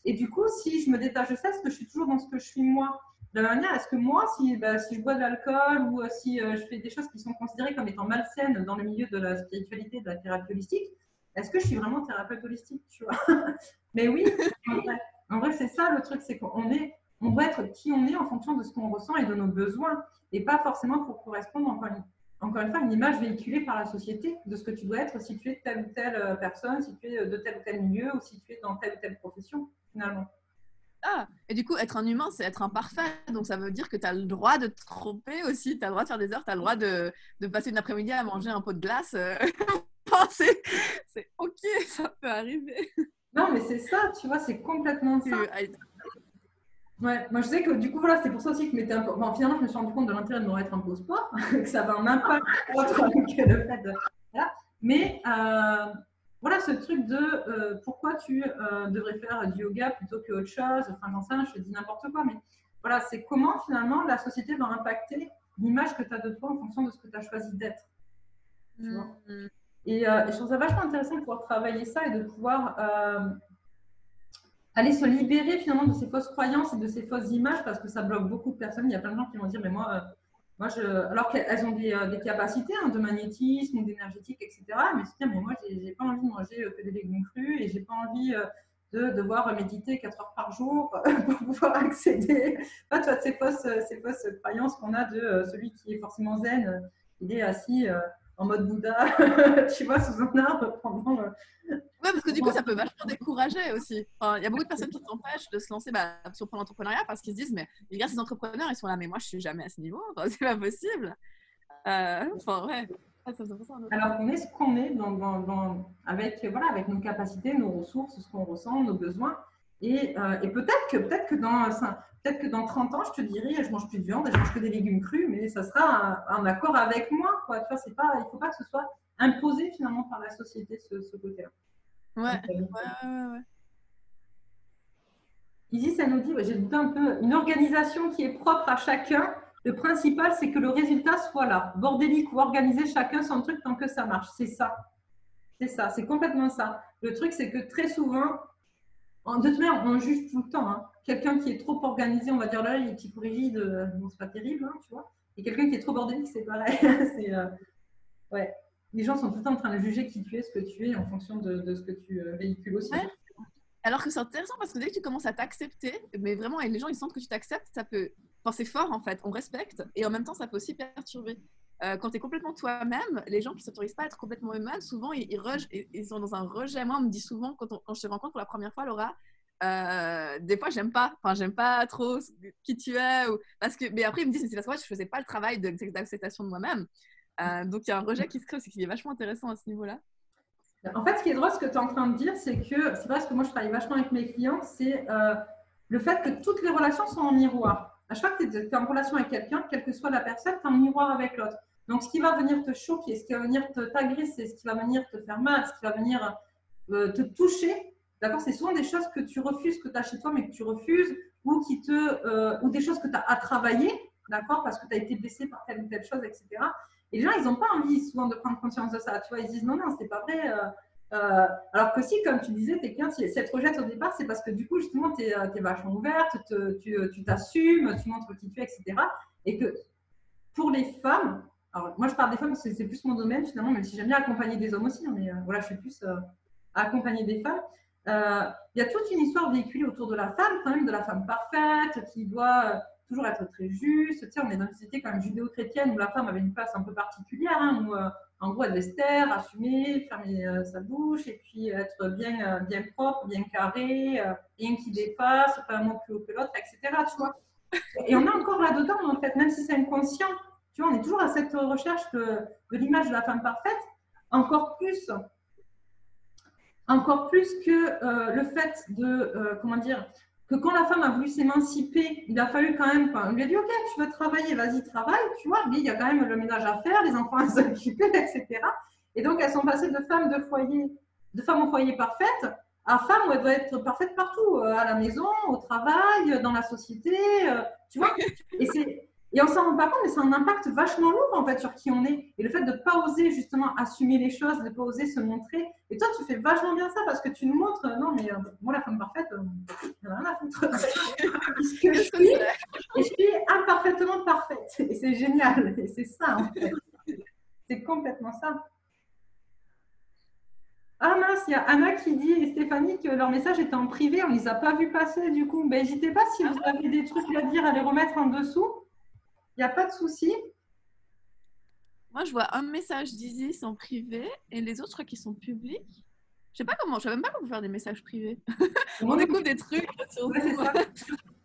Et du coup, si je me détache de ça, est-ce que je suis toujours dans ce que je suis moi? De la manière, est-ce que moi, si je bois de l'alcool ou si je fais des choses qui sont considérées comme étant malsaines dans le milieu de la spiritualité, de la thérapie holistique, est-ce que je suis vraiment thérapeute holistique, tu vois? Mais oui, en vrai c'est ça le truc, c'est on doit être qui on est en fonction de ce qu'on ressent et de nos besoins, et pas forcément pour correspondre, encore une fois, une image véhiculée par la société de ce que tu dois être si tu es telle ou telle personne, si tu es de tel ou tel milieu, ou si tu es dans telle ou telle profession, finalement. Ah, et du coup, être un humain, c'est être imparfait. Donc, ça veut dire que tu as le droit de te tromper aussi. Tu as le droit de faire des heures. Tu as le droit de passer une après-midi à manger un pot de glace. C'est OK, ça peut arriver. Non, mais c'est ça, tu vois, c'est complètement ça. Ouais, moi je sais que du coup, voilà, c'est pour ça aussi que bon, finalement, je me suis rendu compte de l'intérêt de me remettre un peu au sport, que ça avait un impact autre que le fait de. Voilà. Mais voilà, ce truc de pourquoi tu devrais faire du yoga plutôt qu'autre chose, enfin, j'en sais rien, je te dis n'importe quoi, mais voilà, c'est comment finalement la société va impacter l'image que tu as de toi en fonction de ce que tu as choisi d'être. Tu vois. Et je trouve ça vachement intéressant de pouvoir travailler ça et de pouvoir aller se libérer finalement de ces fausses croyances et de ces fausses images parce que ça bloque beaucoup de personnes. Il y a plein de gens qui vont dire, mais moi alors qu'elles ont des capacités de magnétisme ou d'énergétique, etc. Mais se dire, mais moi, j'ai pas envie de manger que des légumes crus et j'ai pas envie de devoir méditer 4 heures par jour pour pouvoir accéder à toutes ces fausses croyances qu'on a de celui qui est forcément zen, il est assis en mode Bouddha, tu vois, sous un arbre pendant. Ouais, parce que du coup, ça peut vachement décourager aussi. Enfin, il y a beaucoup de personnes qui s'empêchent de se lancer sur l'entrepreneuriat parce qu'ils se disent, mais les gars, ces entrepreneurs, ils sont là, mais moi, je suis jamais à ce niveau. Enfin, c'est pas possible. Enfin, ouais. Alors qu'on est ce qu'on est avec nos capacités, nos ressources, ce qu'on ressent, nos besoins. Et peut-être que dans 30 ans, je te dirai, je mange plus de viande, je mange que des légumes crus, mais ça sera un accord avec moi, quoi. Tu vois, il ne faut pas que ce soit imposé finalement par la société, ce côté-là. Ouais. Isis, ça nous dit, j'ai dit un peu, une organisation qui est propre à chacun. Le principal, c'est que le résultat soit là. Bordélique ou organiser chacun son truc tant que ça marche. C'est ça. C'est ça. C'est complètement ça. Le truc, c'est que très souvent, de toute manière, on juge tout le temps. Hein. Quelqu'un qui est trop organisé, on va dire là, il est petit peu rigide, bon, c'est pas terrible, hein, tu vois. Et quelqu'un qui est trop bordélique, c'est pareil. Ouais. Les gens sont tout le temps en train de juger qui tu es, ce que tu es, en fonction de ce que tu véhicules aussi. Ouais. Alors que c'est intéressant parce que dès que tu commences à t'accepter, mais vraiment, et les gens ils sentent que tu t'acceptes, ça peut. Enfin, c'est fort en fait, on respecte, et en même temps, ça peut aussi perturber. Quand tu es complètement toi-même, les gens qui ne s'autorisent pas à être complètement eux-mêmes, souvent ils sont dans un rejet. Moi, on me dit souvent, quand je te rencontre pour la première fois, Laura, des fois, j'aime pas trop qui tu es. Parce que... Mais après, ils me disent, mais c'est parce que moi, je ne faisais pas le travail d'acceptation de moi-même. Donc, il y a un rejet qui se crée, c'est qu'il est vachement intéressant à ce niveau-là. En fait, ce qui est drôle, ce que tu es en train de dire, c'est que c'est parce que moi je travaille vachement avec mes clients, c'est le fait que toutes les relations sont en miroir. À chaque fois que tu es en relation avec quelqu'un, quelle que soit la personne, tu es en miroir avec l'autre. Donc, ce qui va venir te choquer, ce qui va venir t'agresser, ce qui va venir te faire mal, ce qui va venir te toucher, d'accord, c'est souvent des choses que tu refuses, que tu as chez toi, mais que tu refuses, ou des choses que tu as à travailler, d'accord, parce que tu as été blessé par telle ou telle chose, etc. Et les gens, ils n'ont pas envie souvent de prendre conscience de ça. Tu vois, ils disent non, non, c'est pas vrai. Alors que si, comme tu disais, quelqu'un, si elle te rejette au départ, c'est parce que du coup, justement, tu es vachement ouverte, tu t'assumes, tu montres qui tu es, etc. Et que pour les femmes, alors moi je parle des femmes parce que c'est plus mon domaine finalement, même si j'aime bien accompagner des hommes aussi, hein, mais voilà, je suis plus à accompagner des femmes. Il y a toute une histoire véhiculée autour de la femme, quand même, de la femme parfaite, qui doit toujours être très juste. Tu sais, on est dans une société quand même judéo-chrétienne où la femme avait une place un peu particulière, hein, où en gros elle devait se taire, assumer, fermer sa bouche, et puis être bien propre, bien carré, rien qui dépasse, pas un mot plus haut que l'autre, etc. Tu vois. Et on est encore là-dedans, en fait, même si c'est inconscient. Tu vois, on est toujours à cette recherche de l'image de la femme parfaite, encore plus que le fait de, comment dire, que quand la femme a voulu s'émanciper, il a fallu quand même, on lui a dit, ok, tu veux travailler, vas-y, travaille, tu vois, mais il y a quand même le ménage à faire, les enfants à s'occuper, etc. Et donc, elles sont passées de femmes au foyer parfaite, à femmes où elle doit être parfaite partout, à la maison, au travail, dans la société, tu vois. Et on s'en rend pas compte, mais c'est un impact vachement lourd en fait sur qui on est. Et le fait de ne pas oser justement assumer les choses, de ne pas oser se montrer. Et toi, tu fais vachement bien ça parce que tu nous montres, non mais moi la femme parfaite, j'en ai rien à foutre. Puisque je suis, et je suis imparfaitement parfaite. Et c'est génial. Et c'est ça en fait. C'est complètement ça. Ah mince, il y a Anna qui dit et Stéphanie que leur message était en privé, on ne les a pas vus passer du coup. Ben, n'hésitez pas si vous avez des trucs à dire à les remettre en dessous. Il n'y a pas de souci. Moi, je vois un message d'Isis en privé et les autres, je crois qu'ils sont publics. Je sais même pas comment faire des messages privés. On découvre des trucs sur Zoom.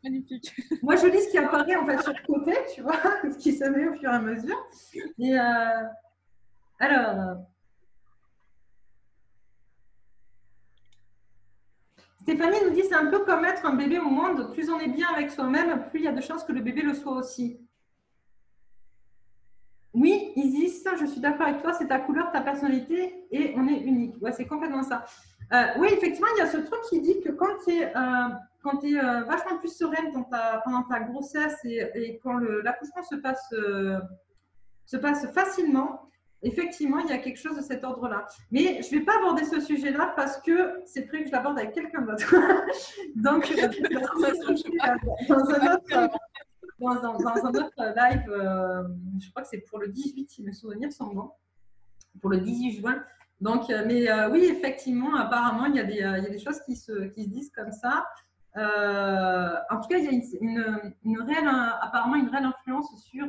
Magnifique. Moi, je lis ce qui apparaît en fait sur le côté, tu vois, ce qui se met au fur et à mesure. Et alors, Stéphanie nous dit c'est un peu comme mettre un bébé au monde. Plus on est bien avec soi-même, plus il y a de chances que le bébé le soit aussi. Oui, Isis, je suis d'accord avec toi, c'est ta couleur, ta personnalité et on est unique. Ouais, c'est complètement ça. Oui, effectivement, il y a ce truc qui dit que quand tu es, vachement plus sereine pendant ta grossesse et quand l'accouchement se passe facilement, effectivement, il y a quelque chose de cet ordre-là. Mais je ne vais pas aborder ce sujet-là parce que c'est prévu que je l'aborde avec quelqu'un d'autre. Donc, dans un autre live, je crois que c'est pour le 18, si mes souvenirs sont bons, pour le 18 juin. Donc, oui, effectivement, apparemment, il y a des choses qui se disent comme ça. En tout cas, il y a apparemment une réelle influence sur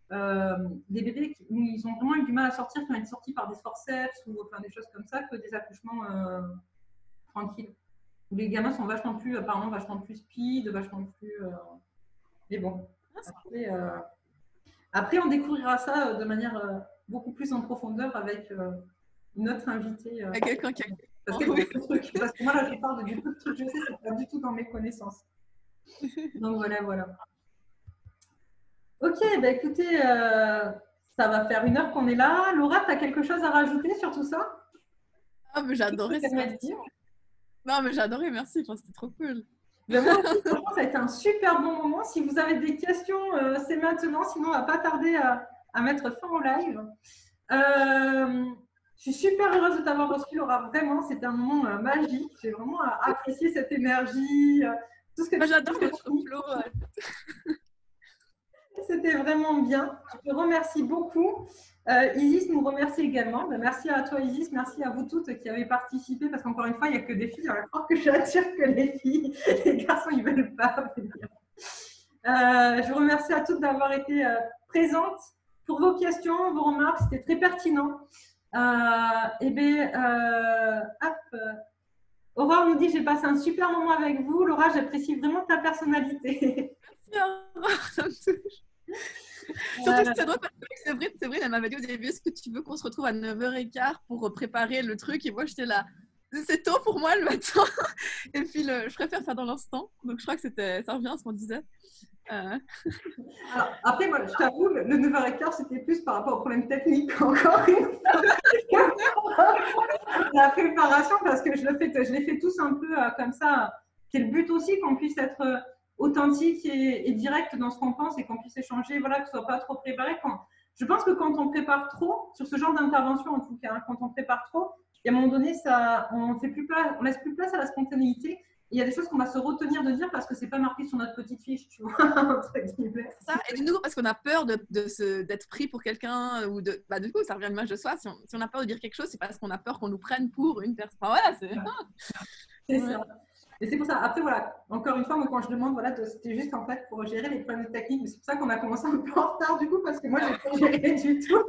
des bébés où ils ont vraiment eu du mal à sortir, qui ont été sortis par des forceps ou enfin, des choses comme ça, que des accouchements tranquilles. Où les gamins sont apparemment vachement plus speed, vachement plus. Mais bon, après, on découvrira ça de manière beaucoup plus en profondeur avec une autre invitée. Avec quelqu'un qui a... Parce que moi, là, je parle du peu de trucs que je sais, c'est pas du tout dans mes connaissances. Donc, voilà. Ok, bah écoutez, ça va faire 1 heure qu'on est là. Laura, tu as quelque chose à rajouter sur tout ça? Ah, mais j'ai adoré ce que tu as. Non, mais j'ai adoré, merci, c'était trop cool. Ben moi aussi, franchement, ça a été un super bon moment. Si vous avez des questions, c'est maintenant. Sinon, on ne va pas tarder à mettre fin au live. Je suis super heureuse de t'avoir reçu, Laura. Vraiment, c'était un moment magique. J'ai vraiment apprécié cette énergie. Tout ce que j'adore le flow. C'était vraiment bien. Je te remercie beaucoup. Isis nous remercie également. Ben, merci à toi, Isis. Merci à vous toutes qui avez participé. Parce qu'encore une fois, il n'y a que des filles. On va croire que j'attire que les filles. Les garçons, ils ne veulent pas venir. Je vous remercie à toutes d'avoir été présentes pour vos questions, vos remarques. C'était très pertinent. Aurore nous dit j'ai passé un super moment avec vous. Laura, j'apprécie vraiment ta personnalité. Merci, Aurore, ça me touche. Surtout que c'est drôle parce que Séverine, elle m'avait dit au début est-ce que tu veux qu'on se retrouve à 9h15 pour préparer le truc? Et moi, j'étais là. C'est tôt pour moi le matin. Et puis, je préfère faire dans l'instant. Donc, je crois que ça revient à ce qu'on disait. Alors, après, moi, je t'avoue, le 9h15, c'était plus par rapport au problème technique, encore une fois. La préparation, parce que je l'ai fait tous un peu comme ça. C'est le but aussi, qu'on puisse être authentique et direct dans ce qu'on pense et qu'on puisse échanger, voilà, que ce soit pas trop préparé. Je pense que quand on prépare trop, sur ce genre d'intervention en tout cas, hein, quand on prépare trop, et à un moment donné, on laisse plus place à la spontanéité. Il y a des choses qu'on va se retenir de dire parce que c'est pas marqué sur notre petite fiche, tu vois, entre guillemets. Ça, et du coup, parce qu'on a peur d'être pris pour quelqu'un ou de. Bah, du coup, ça revient à l'image de soi. Si on a peur de dire quelque chose, c'est parce qu'on a peur qu'on nous prenne pour une personne. Enfin, voilà, c'est ça. Et c'est pour ça. Après, voilà, encore une fois, moi, quand je demande, voilà, c'était juste en fait pour gérer les problèmes techniques. C'est pour ça qu'on a commencé un peu en retard, du coup, parce que moi, j'ai pas géré du tout.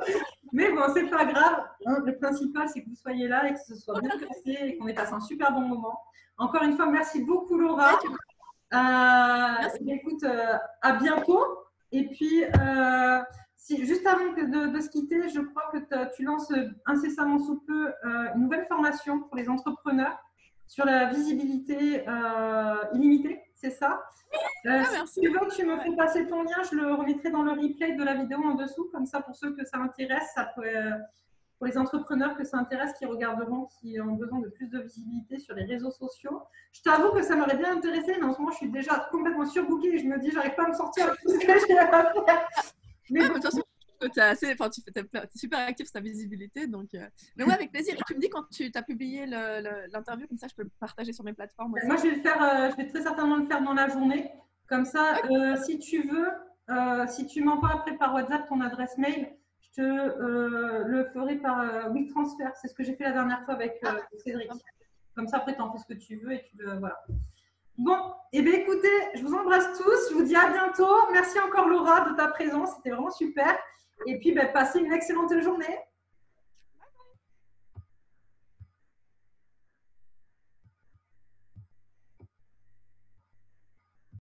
Mais bon, c'est pas grave. Hein. Le principal, c'est que vous soyez là et que ce soit bien passé et qu'on ait passé un super bon moment. Encore une fois, merci beaucoup, Laura. Écoute, à bientôt. Et puis, juste avant de se quitter, je crois que tu lances incessamment sous peu une nouvelle formation pour les entrepreneurs sur la visibilité illimitée, c'est ça? Si tu veux, tu me fais passer ton lien, je le remettrai dans le replay de la vidéo en dessous, comme ça pour ceux que ça intéresse, ça peut, pour les entrepreneurs que ça intéresse, qui regarderont, qui ont besoin de plus de visibilité sur les réseaux sociaux. Je t'avoue que ça m'aurait bien intéressé, mais en ce moment, je suis déjà complètement surbookée et je me dis, j'arrive pas à me sortir de tout ce que j'ai à faire. Mais de toute façon, tu es super actif sur ta visibilité. Donc, mais ouais, avec plaisir. Et tu me dis quand tu as publié l'interview, comme ça, je peux le partager sur mes plateformes aussi. Moi, je vais le faire, je vais très certainement le faire dans la journée. Comme ça, si tu veux, si tu m'envoies après par WhatsApp ton adresse mail, je te le ferai par WeTransfer. C'est ce que j'ai fait la dernière fois avec Cédric. Comme ça, après, tu en fais ce que tu veux et tu le. Voilà. Bon, et bien écoutez, je vous embrasse tous. Je vous dis à bientôt. Merci encore, Laura, de ta présence. C'était vraiment super. Et puis, passez une excellente journée.